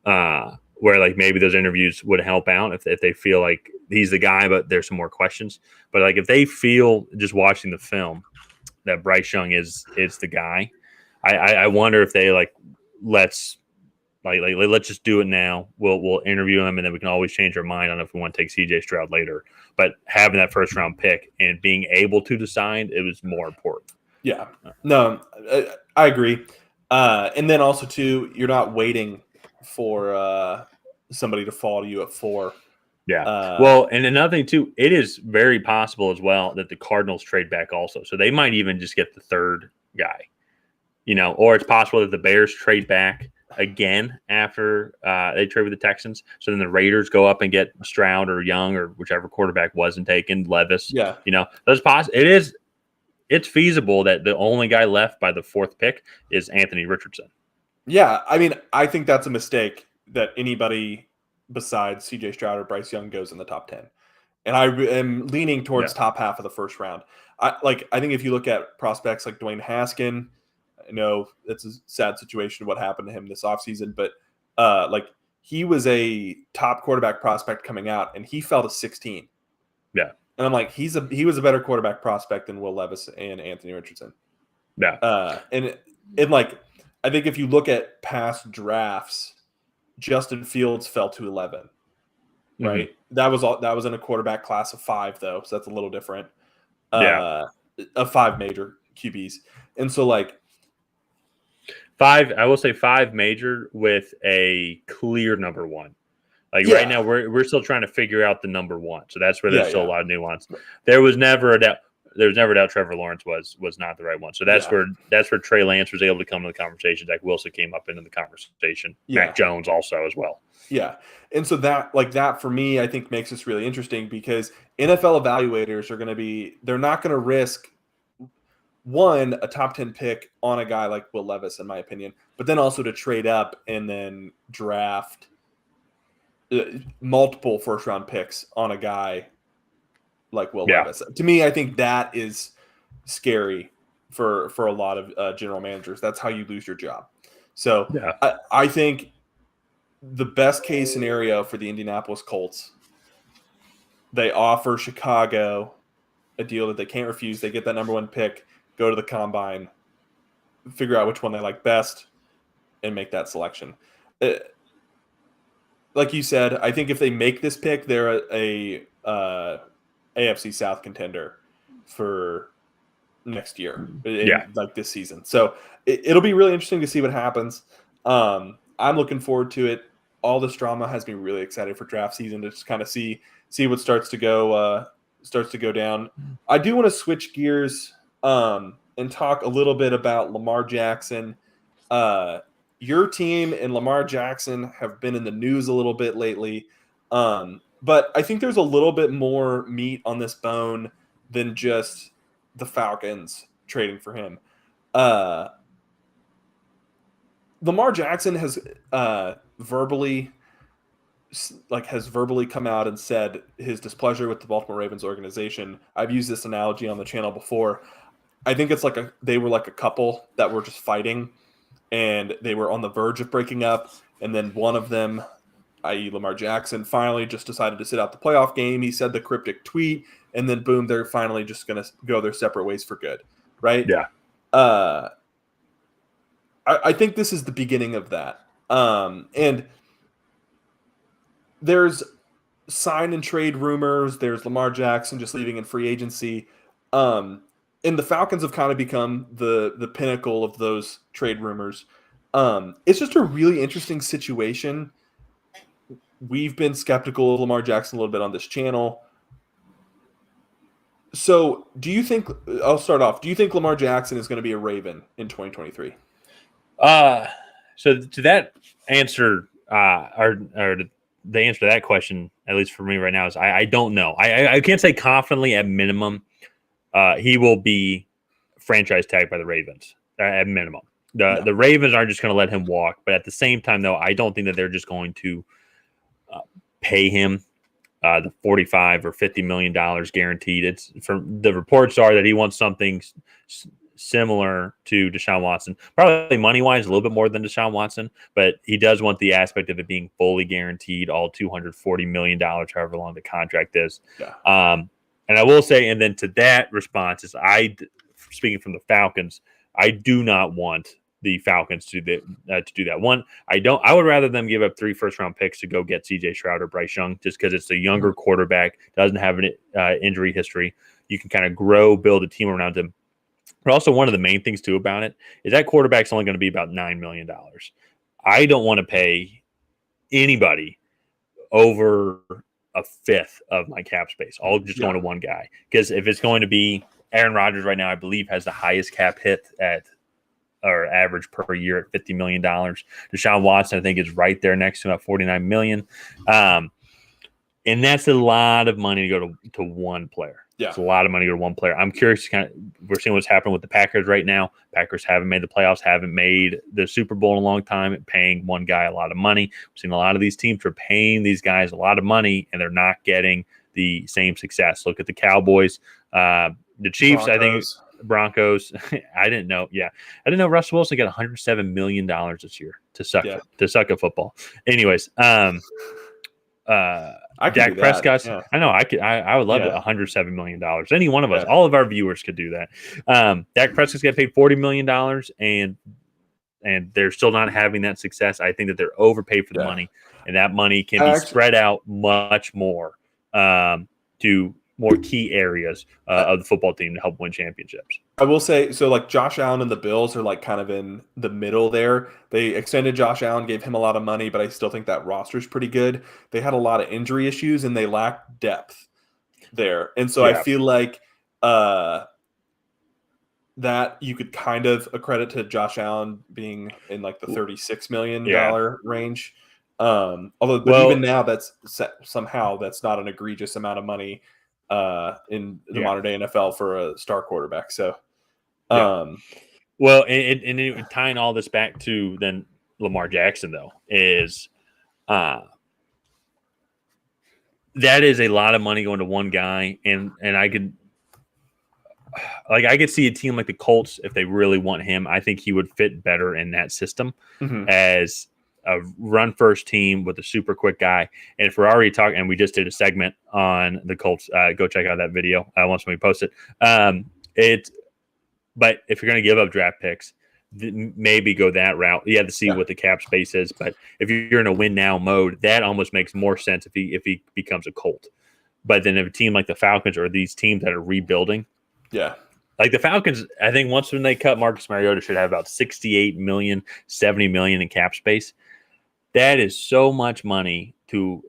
where like maybe those interviews would help out if they feel like he's the guy, but there's some more questions. But like if they feel just watching the film that Bryce Young is the guy, I wonder if they let's just do it now. We'll interview him, and then we can always change our mind on if we want to take CJ Stroud later. But having that first round pick and being able to decide, it was more important. Yeah, no, I agree. And then also too, you're not waiting for somebody to fall to you at 4. Yeah. Well, and another thing too, it is very possible as well that the Cardinals trade back also. So they might even just get the third guy, or it's possible that the Bears trade back again after they trade with the Texans. So then the Raiders go up and get Stroud or Young or whichever quarterback wasn't taken, Levis. Yeah. Those it's feasible that the only guy left by the fourth pick is Anthony Richardson. Yeah. I mean, I think that's a mistake that anybody besides CJ Stroud or Bryce Young goes in the top 10. And I am leaning towards top half of the first round. I think if you look at prospects like Dwayne Haskin, I know it's a sad situation what happened to him this offseason, but he was a top quarterback prospect coming out and he fell to 16. Yeah. And I'm like, he was a better quarterback prospect than Will Levis and Anthony Richardson. Yeah. And I think if you look at past drafts, Justin Fields fell to 11. Right. Mm-hmm. That was in a quarterback class of 5 though. So that's a little different. Of 5 major QBs. And so 5, I will say 5 major with a clear number 1. Right now we're still trying to figure out the number 1. So that's where there's still a lot of nuance. There was never a doubt. There was never a doubt Trevor Lawrence was not the right one. So that's where Trey Lance was able to come into the conversation. Zach Wilson came up into the conversation. Yeah. Mac Jones also as well. Yeah. And so that for me, I think makes this really interesting because NFL evaluators they're not going to risk a top 10 pick on a guy like Will Levis, in my opinion, but then also to trade up and then draft multiple first round picks on a guy like Will Levis. To me, I think that is scary for a lot of general managers. That's how you lose your job. So I think the best case scenario for the Indianapolis Colts, they offer Chicago a deal that they can't refuse. They get that number 1 pick, go to the combine, figure out which one they like best, and make that selection. Like you said, I think if they make this pick, they're a AFC South contender for next year, this season. So it'll be really interesting to see what happens. I'm looking forward to it. All this drama has me really excited for draft season to just kind of see what starts to go down. I do want to switch gears and talk a little bit about Lamar Jackson. Your team and Lamar Jackson have been in the news a little bit lately. But I think there's a little bit more meat on this bone than just the Falcons trading for him. Lamar Jackson has verbally come out and said his displeasure with the Baltimore Ravens organization. I've used this analogy on the channel before. I think it's they were like a couple that were just fighting, and they were on the verge of breaking up, and then one of them, i.e. Lamar Jackson, finally just decided to sit out the playoff game. He said the cryptic tweet, and then boom, they're finally just going to go their separate ways for good, right? Yeah. I think this is the beginning of that. And there's sign and trade rumors. There's Lamar Jackson just leaving in free agency. And the Falcons have kind of become the pinnacle of those trade rumors. It's just a really interesting situation. We've been skeptical of Lamar Jackson a little bit on this channel. So I'll start off. Do you think Lamar Jackson is going to be a Raven in 2023? So to that answer, or the answer to that question, at least for me right now, is I don't know. I can't say confidently. At minimum, he will be franchise tagged by the Ravens at minimum. The Ravens aren't just going to let him walk, but at the same time, though, I don't think that they're just going to pay him the $45 or $50 million guaranteed. It's from the reports are that he wants something similar to Deshaun Watson, probably money wise, a little bit more than Deshaun Watson, but he does want the aspect of it being fully guaranteed, all $240 million, however long the contract is. Yeah. And I will say, and then to that response is speaking from the Falcons, I do not want the Falcons to do that. One, I would rather them give up 3 first-round picks to go get CJ Stroud or Bryce Young, just because it's a younger quarterback, doesn't have an injury history. You can kind of build a team around him. But also one of the main things, too, about it is that quarterback's only going to be about $9 million. I don't want to pay anybody over a fifth of my cap space, all just going to one guy. Because if it's going to be Aaron Rodgers right now, I believe has the highest cap hit or average per year at $50 million. Deshaun Watson, I think, is right there next to him at $49 million. And that's a lot of money to go to one player. Yeah. It's a lot of money to go to one player. I'm curious, we're seeing what's happening with the Packers right now. Packers haven't made the playoffs, haven't made the Super Bowl in a long time, paying one guy a lot of money. We've seen a lot of these teams are paying these guys a lot of money, and they're not getting the same success. Look at the Cowboys. The Chiefs, Broncos. I think Broncos. I didn't know. Yeah. I didn't know Russell Wilson got $107 million this year to suck at football. Anyways, Dak Prescott. Yeah. I know. I would love it. $107 million. Any one of us, all of our viewers could do that. Dak Prescott's got paid $40 million, and they're still not having that success. I think that they're overpaid for the money, and that money can be spread out much more to more key areas of the football team to help win championships. I will say, so like Josh Allen and the Bills are like kind of in the middle there. They extended Josh Allen, gave him a lot of money, but I still think that roster's pretty good. They had a lot of injury issues and they lacked depth there. And so I feel like that you could kind of accredit to Josh Allen being in like the $36 million range. Even now that's not an egregious amount of money in the modern day NFL for a star quarterback. So, well, and tying all this back to then Lamar Jackson though is, that is a lot of money going to one guy, and I could see a team like the Colts if they really want him. I think he would fit better in that system as a run first team with a super quick guy. And if we're already talking, and we just did a segment on the Colts, go check out that video once we post it. But if you're going to give up draft picks, maybe go that route. You have to see what the cap space is. But if you're in a win now mode, that almost makes more sense if he becomes a Colt. But then if a team like the Falcons or these teams that are rebuilding, like the Falcons, I think when they cut Marcus Mariota, should have about $68 million, $70 million in cap space. That is so much money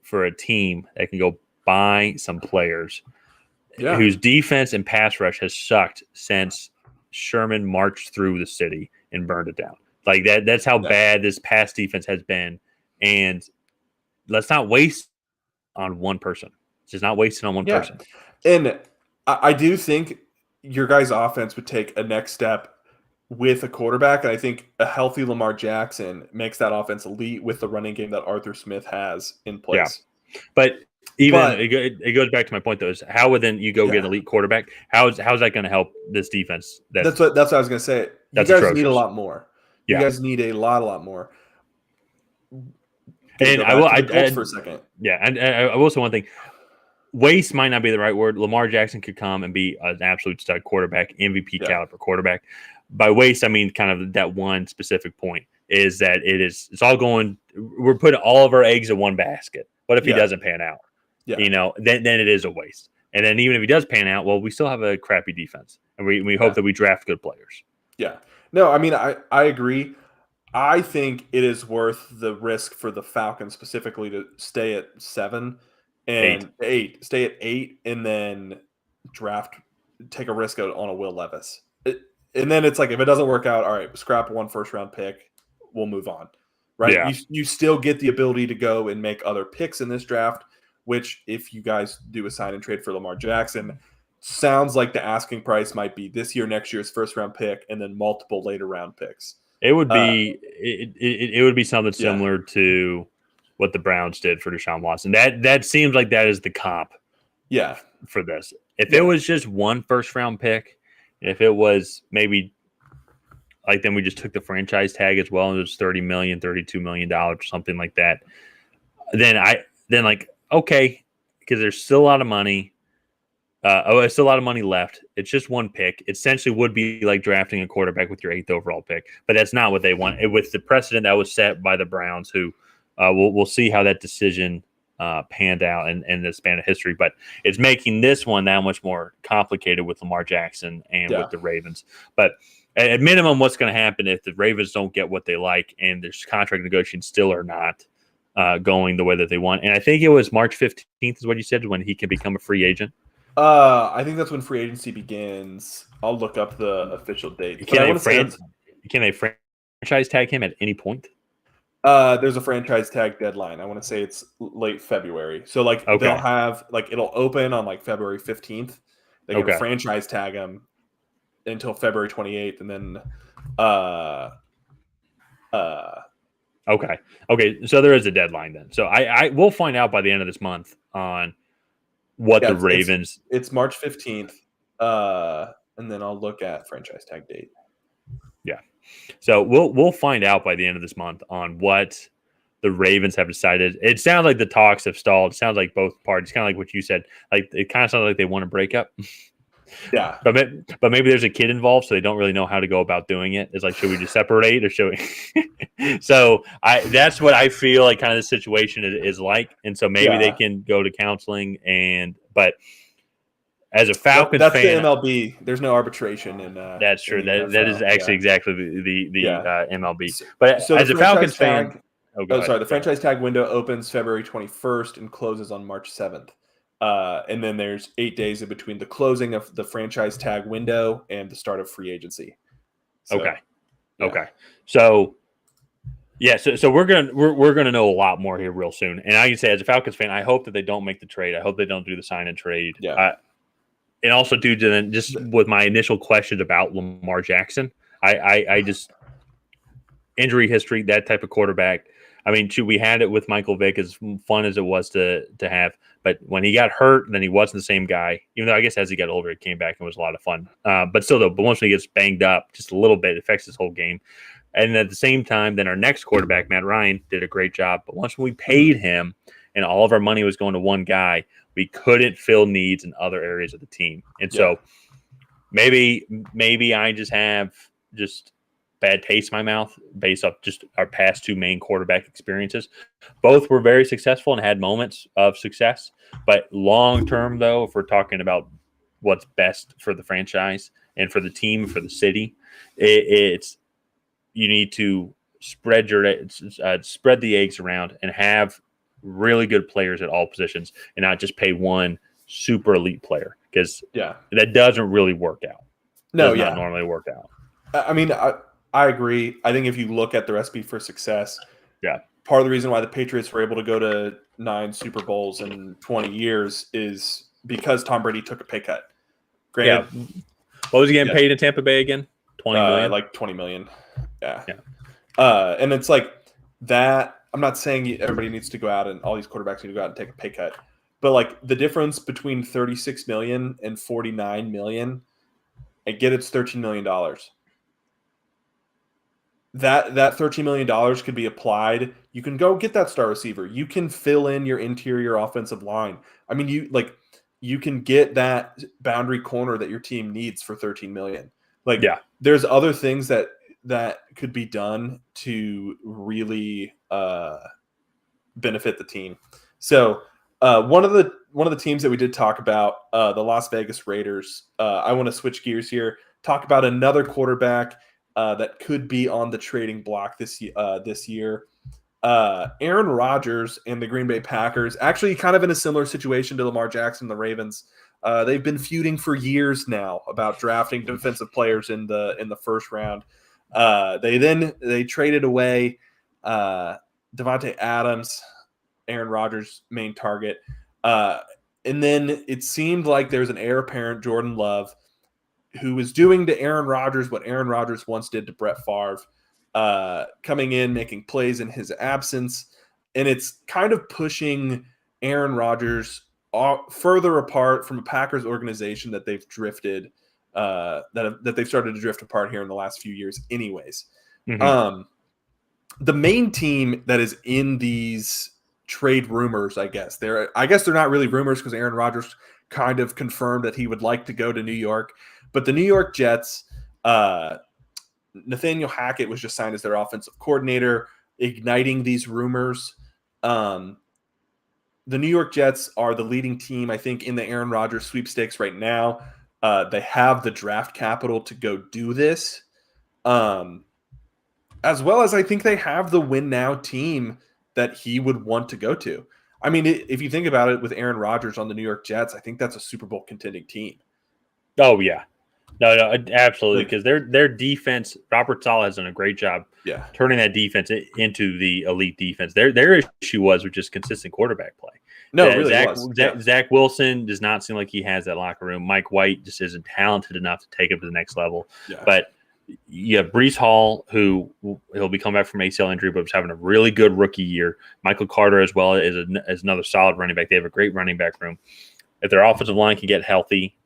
for a team that can go buy some players whose defense and pass rush has sucked since Sherman marched through the city and burned it down. Like that's how bad this pass defense has been. And let's not waste on one person. It's just not wasting on one person. And I do think your guys' offense would take a next step with a quarterback, and I think a healthy Lamar Jackson makes that offense elite with the running game that Arthur Smith has in place. Yeah. But it goes back to my point, though, is how would then you go get an elite quarterback? How's that going to help this defense? That's what I was going to say. You guys need a lot more. You guys need a lot more. And I for a second. Yeah, and I will say one thing. Waste might not be the right word. Lamar Jackson could come and be an absolute stud quarterback, MVP caliber quarterback. By waste, I mean kind of that one specific point is that it's all going. We're putting all of our eggs in one basket. What if he doesn't pan out? You know, then it is a waste. And then even if he does pan out, well, we still have a crappy defense, and we hope that we draft good players. Yeah. No, I mean, I agree. I think it is worth the risk for the Falcons specifically to stay at 7 and 8. Stay at 8 and then take a risk on a Will Levis. And then it's like, if it doesn't work out, all right, scrap one first-round pick. We'll move on, right? Yeah. You still get the ability to go and make other picks in this draft, which if you guys do a sign and trade for Lamar Jackson, sounds like the asking price might be this year, next year's first-round pick, and then multiple later-round picks. It would be it would be something similar to what the Browns did for Deshaun Watson. That seems like that is the comp. Yeah, for this. If it was just one first-round pick. If it was maybe like then we just took the franchise tag as well and it was $30 million, $32 million, something like that. Then okay, because there's still a lot of money. It's still a lot of money left. It's just one pick. It essentially would be like drafting a quarterback with your 8th overall pick, but that's not what they want. With the precedent that was set by the Browns, who we'll see how that decision panned out in the span of history, but it's making this one that much more complicated with Lamar Jackson and with the Ravens. But at minimum, what's going to happen if the Ravens don't get what they like and there's contract negotiations still are not going the way that they want. And I think it was March 15th is what you said when he can become a free agent. I think that's when free agency begins. I'll look up the official date. But I want to say can they franchise tag him at any point? There's a franchise tag deadline. I want to say it's late February. So like they'll have like it'll open on like February 15th. They can franchise tag him until February 28th, and then Okay. So there is a deadline then. So I will find out by the end of this month on what the Ravens. It's March 15th, and then I'll look at franchise tag date. Yeah. So we'll find out by the end of this month on what the Ravens have decided. It sounds like the talks have stalled. It sounds like both parties, kind of like what you said. Like it kind of sounds like they want to break up. Yeah, but maybe there's a kid involved, so they don't really know how to go about doing it. It's like, should we just separate or should we? So that's what I feel like kind of the situation is like, and so maybe they can go to counseling. But as a Falcons that's fan, the MLB. There's no arbitration, and that's true. That is actually exactly the MLB. But so as a Falcons fan, the franchise tag window opens February 21st and closes on March 7th. And then there's 8 days in between the closing of the franchise tag window and the start of free agency. So, okay. So we're gonna know a lot more here real soon. And I can say, as a Falcons fan, I hope that they don't make the trade. I hope they don't do the sign and trade. Yeah. And also due to then just with my initial questions about Lamar Jackson, I just injury history, that type of quarterback. I mean, we had it with Michael Vick, as fun as it was to have. But when he got hurt, then he wasn't the same guy. Even though I guess as he got older, it came back and was a lot of fun. But still, though, once he gets banged up just a little bit, it affects his whole game. And at the same time, then our next quarterback, Matt Ryan, did a great job. But once we paid him and all of our money was going to one guy, we couldn't fill needs in other areas of the team. And so maybe I just have bad taste in my mouth based off just our past two main quarterback experiences. Both were very successful and had moments of success, but long term, though, if we're talking about what's best for the franchise and for the team, for the city, it's you need to spread the eggs around and have really good players at all positions and not just pay one super elite player, because that doesn't really work out. Not normally work out. I mean, I agree. I think if you look at the recipe for success, part of the reason why the Patriots were able to go to 9 Super Bowls in 20 years is because Tom Brady took a pay cut. Granted, what was he getting paid in Tampa Bay again? 20 million? Like 20 million. Yeah. And it's like that. I'm not saying everybody needs to go out and all these quarterbacks need to go out and take a pay cut, but like the difference between 36 million and 49 million, I get it's $13 million. That $13 million could be applied. You can go get that star receiver. You can fill in your interior offensive line. I mean, you can get that boundary corner that your team needs for $13 million. There's other things that could be done to really benefit the team. So one of the teams that we did talk about, the Las Vegas Raiders. I want to switch gears here. Talk about another quarterback that could be on the trading block this year. Aaron Rodgers and the Green Bay Packers, actually kind of in a similar situation to Lamar Jackson and the Ravens. They've been feuding for years now about drafting defensive players in the first round. They traded away Devontae Adams, Aaron Rodgers' main target. And then it seemed like there was an heir apparent, Jordan Love, who was doing to Aaron Rodgers what Aaron Rodgers once did to Brett Favre, coming in, making plays in his absence. And it's kind of pushing Aaron Rodgers further apart from a Packers organization that they've drifted, that they've started to drift apart here in the last few years anyways. Mm-hmm. The main team that is in these trade rumors, I guess they're not really rumors because Aaron Rodgers kind of confirmed that he would like to go to New York. But the New York Jets, Nathaniel Hackett was just signed as their offensive coordinator, igniting these rumors. The New York Jets are the leading team, I think, in the Aaron Rodgers sweepstakes right now. They have the draft capital to go do this. As well as I think they have the win now team that he would want to go to. I mean, if you think about it, with Aaron Rodgers on the New York Jets, I think that's a Super Bowl contending team. Oh yeah, no, absolutely, because their defense, Robert Saleh has done a great job, turning that defense into the elite defense. Their issue was with just consistent quarterback play. No, it really was. Zach Wilson does not seem like he has that locker room. Mike White just isn't talented enough to take it to the next level. Yeah. But you have Breece Hall, who he'll be coming back from ACL injury, but was having a really good rookie year. Michael Carter as well is another solid running back. They have a great running back room. If their offensive line can get healthy,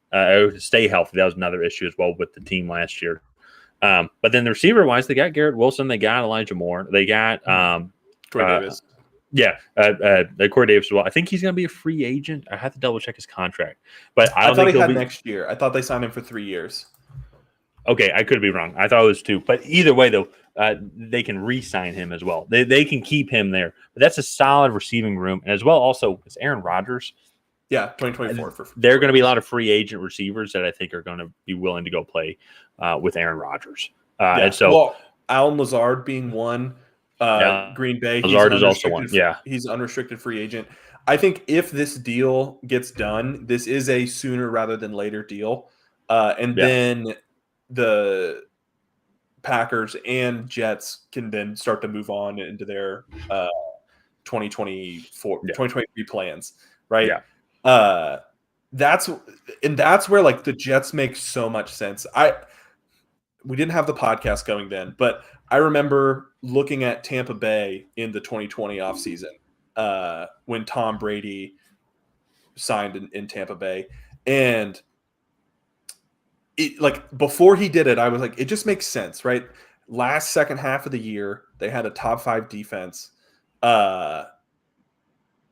stay healthy, that was another issue as well with the team last year. But then the receiver-wise, they got Garrett Wilson, they got Elijah Moore, they got Corey Davis. Yeah, Corey Davis as well. I think he's going to be a free agent. I have to double check his contract, but I thought he had next year. I thought they signed him for 3 years. Okay, I could be wrong. I thought it was 2. But either way, though, they can re-sign him as well. They can keep him there. But that's a solid receiving room, and as well, also it's Aaron Rodgers. Yeah, 2024. There are going to be a lot of free agent receivers that I think are going to be willing to go play with Aaron Rodgers. And so, Allen Lazard being one. Green Bay. Lazard is also one. Yeah, he's an unrestricted free agent. I think if this deal gets done, this is a sooner rather than later deal, then the Packers and Jets can then start to move on into their 2023 plans, right? Yeah. That's where like the Jets make so much sense. We didn't have the podcast going then, but I remember looking at Tampa Bay in the 2020 offseason when Tom Brady signed in Tampa Bay. And before he did it, I was like, it just makes sense, right? Last second half of the year, they had a top 5 defense. And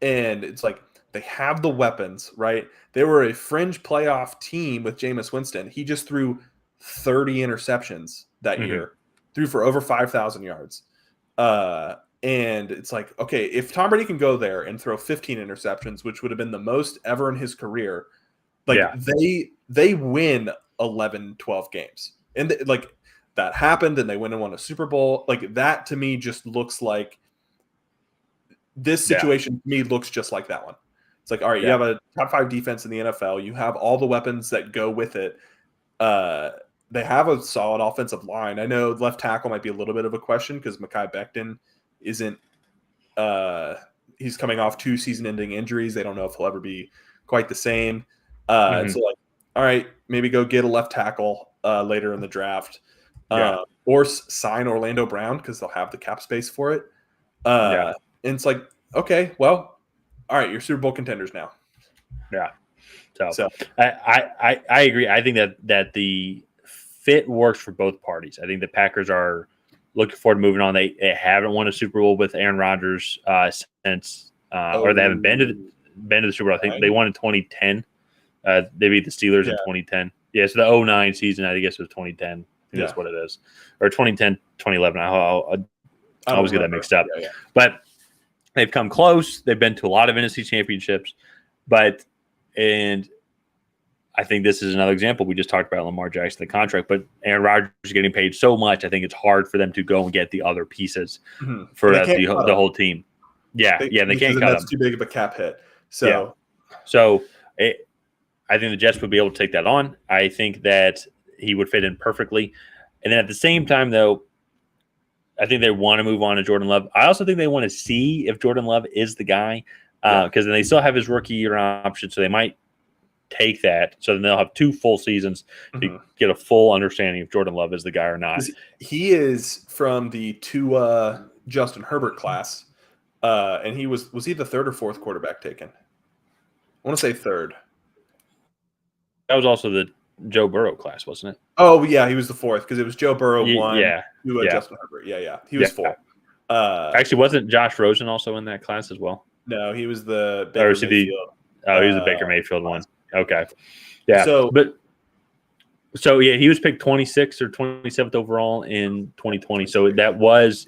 it's like they have the weapons, right? They were a fringe playoff team with Jameis Winston. He just threw 30 interceptions that year. Threw for over 5,000 yards. And it's like, okay, if Tom Brady can go there and throw 15 interceptions, which would have been the most ever in his career, they win 11, 12 games. And that happened and they went and won a Super Bowl. Like that to me just looks like this situation to me looks just like that one. It's like, all right, you have a top 5 defense in the NFL. You have all the weapons that go with it. They have a solid offensive line. I know left tackle might be a little bit of a question because Mekhi Becton isn't he's coming off 2 season-ending injuries. They don't know if he'll ever be quite the same. So like, all right, maybe go get a left tackle later in the draft. Or sign Orlando Brown because they'll have the cap space for it. And it's like, okay, well, all right, you're Super Bowl contenders now. Yeah. So I agree. I think that the fit works for both parties. I think the Packers are looking forward to moving on. They haven't won a Super Bowl with Aaron Rodgers since, or they haven't been to the Super Bowl. I think they won in 2010. They beat the Steelers in 2010. Yeah, so the 2009 season, I guess it was 2010. I think that's what it is. Or 2010, 2011. I always get that mixed up. Yeah. But they've come close. They've been to a lot of NFC championships. And I think this is another example. We just talked about Lamar Jackson, the contract, but Aaron Rodgers is getting paid so much. I think it's hard for them to go and get the other pieces for the whole team. They can't cut them. That's too big of a cap hit. So I think the Jets would be able to take that on. I think that he would fit in perfectly. And then at the same time, though, I think they want to move on to Jordan Love. I also think they want to see if Jordan Love is the guy because then they still have his rookie year option, so they might take that. So then they'll have 2 full seasons to get a full understanding if Jordan Love is the guy or not. He is from the Tua Justin Herbert class, and he was he the 3rd or 4th quarterback taken? I want to say 3rd. That was also the Joe Burrow class, wasn't it? Oh, yeah, he was the 4th because it was Joe Burrow 1, Tua Justin Herbert. Yeah. He was 4. Actually, wasn't Josh Rosen also in that class as well? No, he was the Baker Mayfield. He was the Baker Mayfield one. Okay. Yeah. So he was picked 26th or 27th overall in 2020. So that was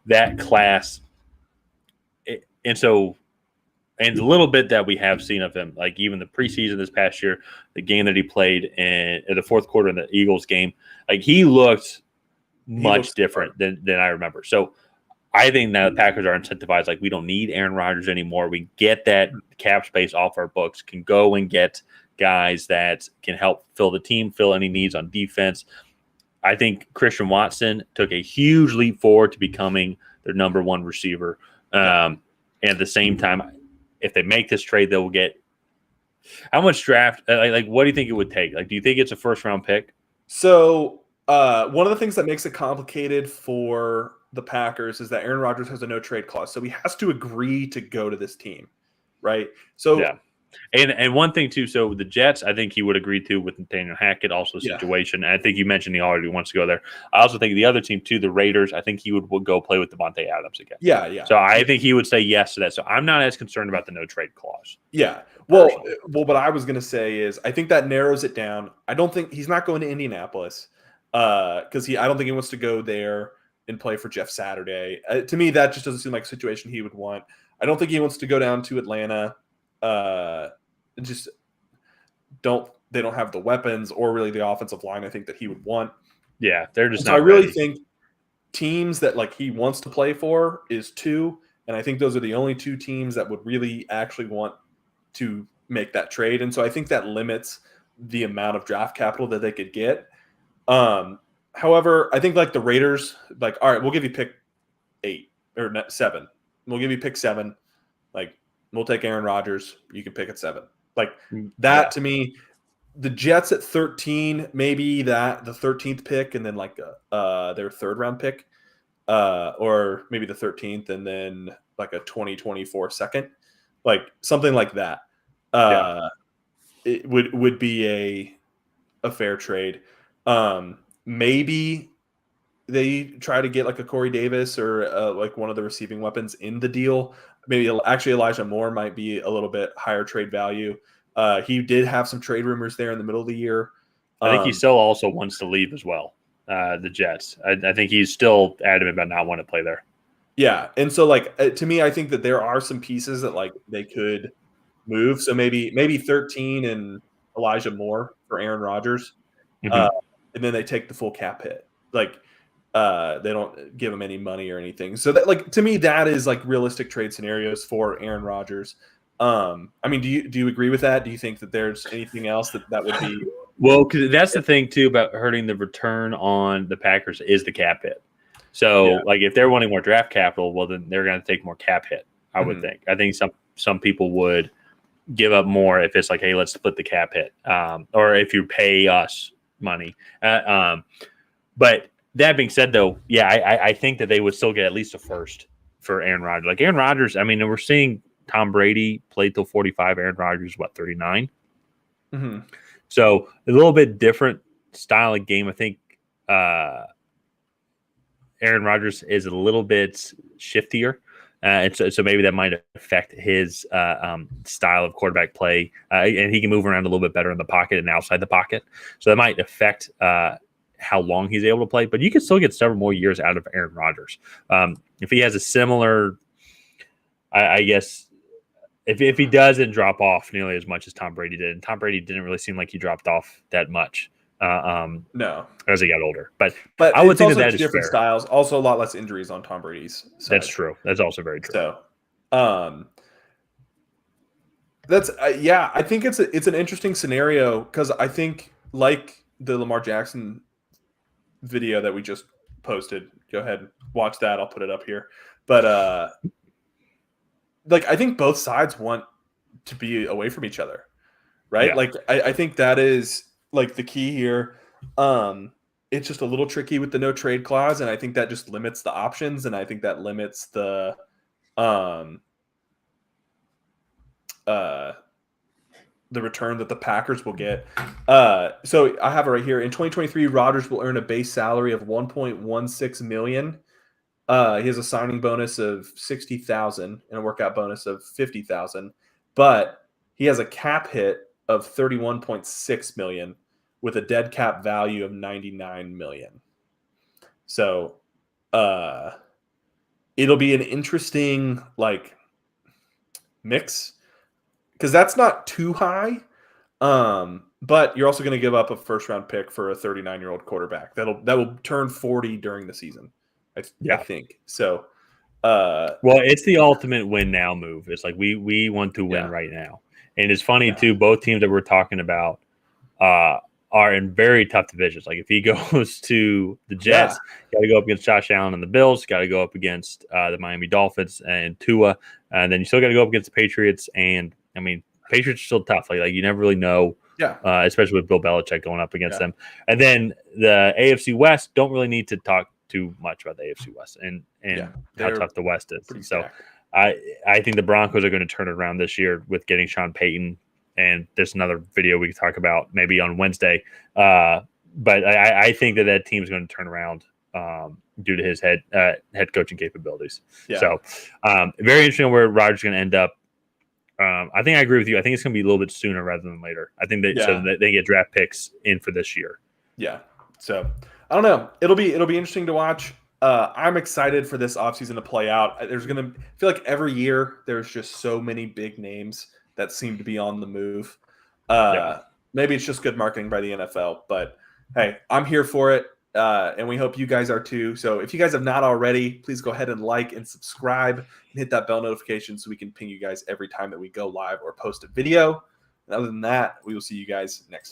that class. And a little bit that we have seen of him, like even the preseason this past year, the game that he played in the 4th quarter in the Eagles game, like he looked much different than I remember. So I think now the Packers are incentivized. Like, we don't need Aaron Rodgers anymore. We get that cap space off our books, can go and get guys that can help fill the team, fill any needs on defense. I think Christian Watson took a huge leap forward to becoming their number one receiver. And at the same time, if they make this trade, they will get how much draft? Like, what do you think it would take? Like, do you think it's a first round pick? So one of the things that makes it complicated for the Packers is that Aaron Rodgers has a no trade clause, so he has to agree to go to this team, right? So yeah. And one thing too, so the Jets, I think he would agree to with Nathaniel Hackett, also the situation. I think you mentioned he already wants to go there. I also think the other team too, the Raiders, I think he would go play with Devontae Adams again. Yeah. So I think he would say yes to that. So I'm not as concerned about the no trade clause. Yeah. Well, what I was going to say is I think that narrows it down. I don't think he's not going to Indianapolis because I don't think he wants to go there and play for Jeff Saturday. To me, that just doesn't seem like a situation he would want. I don't think he wants to go down to Atlanta. Just they don't have the weapons or really the offensive line I think that he would want. Yeah, they're just not. I really think teams that like he wants to play for is 2, and I think those are the only 2 teams that would really actually want to make that trade. And so I think that limits the amount of draft capital that they could get. However, I think like the Raiders, like, all right, we'll give you pick 8 or 7. We'll give you pick 7. Like, we'll take Aaron Rodgers. You can pick at 7. Like that to me, the Jets at 13, maybe that the 13th pick and then like their 3rd round pick, or maybe the 13th and then like a 2024 second, like something like that. It would be a fair trade. Maybe they try to get like a Corey Davis or like one of the receiving weapons in the deal. Maybe actually Elijah Moore might be a little bit higher trade value. He did have some trade rumors there in the middle of the year. I think he still also wants to leave as well. The Jets. I think he's still adamant about not wanting to play there. Yeah, and so like to me, I think that there are some pieces that like they could move. So maybe 13 and Elijah Moore for Aaron Rodgers, and then they take the full cap hit. Like they don't give him any money or anything. So that like to me that is like realistic trade scenarios for Aaron Rodgers. I mean, do you agree with that? Do you think that there's anything else that would be? Well, because that's the thing too about hurting the return on the Packers is the cap hit. So, like, if they're wanting more draft capital, well, then they're going to take more cap hit. I would think. I think some people would give up more if it's like, hey, let's split the cap hit, or if you pay us money. But that being said, though, yeah, I think that they would still get at least a first for Aaron Rodgers. Like Aaron Rodgers, I mean, we're seeing Tom Brady play till 45. Aaron Rodgers, 39? So a little bit different style of game. I think Aaron Rodgers is a little bit shiftier. And so maybe that might affect his style of quarterback play. And he can move around a little bit better in the pocket and outside the pocket. So that might affect how long he's able to play. But you can still get several more years out of Aaron Rodgers. If he has a similar, I guess, if he doesn't drop off nearly as much as Tom Brady did, and Tom Brady didn't really seem like he dropped off that much. No, as he got older, but I would think that is different fair. Styles. Also, a lot less injuries on Tom Brady's side. That's true. That's also very true. So, that's I think it's an interesting scenario because I think like the Lamar Jackson video that we just posted. Go ahead and watch that. I'll put it up here. But like I think both sides want to be away from each other, right? Yeah. Like I think that is like the key here. It's just a little tricky with the no trade clause, and I think that just limits the options, and I think that limits the return that the Packers will get. So I have it right here. In 2023, Rodgers will earn a base salary of $1.16 million. He has a signing bonus of $60,000 and a workout bonus of $50,000, but he has a cap hit of $31.6 million with a dead cap value of $99 million. So it'll be an interesting like mix because that's not too high, but you're also going to give up a first round pick for a 39-year-old quarterback that will turn 40 during the season. I think so. Well, it's the ultimate win now move. It's like we want to win right now. And it's funny too, both teams that we're talking about are in very tough divisions. Like if he goes to the Jets, got to go up against Josh Allen and the Bills, got to go up against the Miami Dolphins and Tua, and then you still got to go up against the Patriots. And I mean, Patriots are still tough. Like you never really know. Especially with Bill Belichick going up against them. And then the AFC West, don't really need to talk too much about the AFC West and how tough the West is. So I think the Broncos are going to turn it around this year with getting Sean Payton. And there's another video we can talk about maybe on Wednesday. But I think that team is going to turn around due to his head coaching capabilities. So very interesting where Rodgers is going to end up. I think I agree with you. I think it's going to be a little bit sooner rather than later. I think that so that they get draft picks in for this year. Yeah. So I don't know. It'll be interesting to watch. I'm excited for this offseason to play out. I feel like every year there's just so many big names that seem to be on the move. Maybe it's just good marketing by the NFL, but hey, I'm here for it. And we hope you guys are too. So if you guys have not already, please go ahead and like and subscribe and hit that bell notification so we can ping you guys every time that we go live or post a video. And other than that, we will see you guys next time.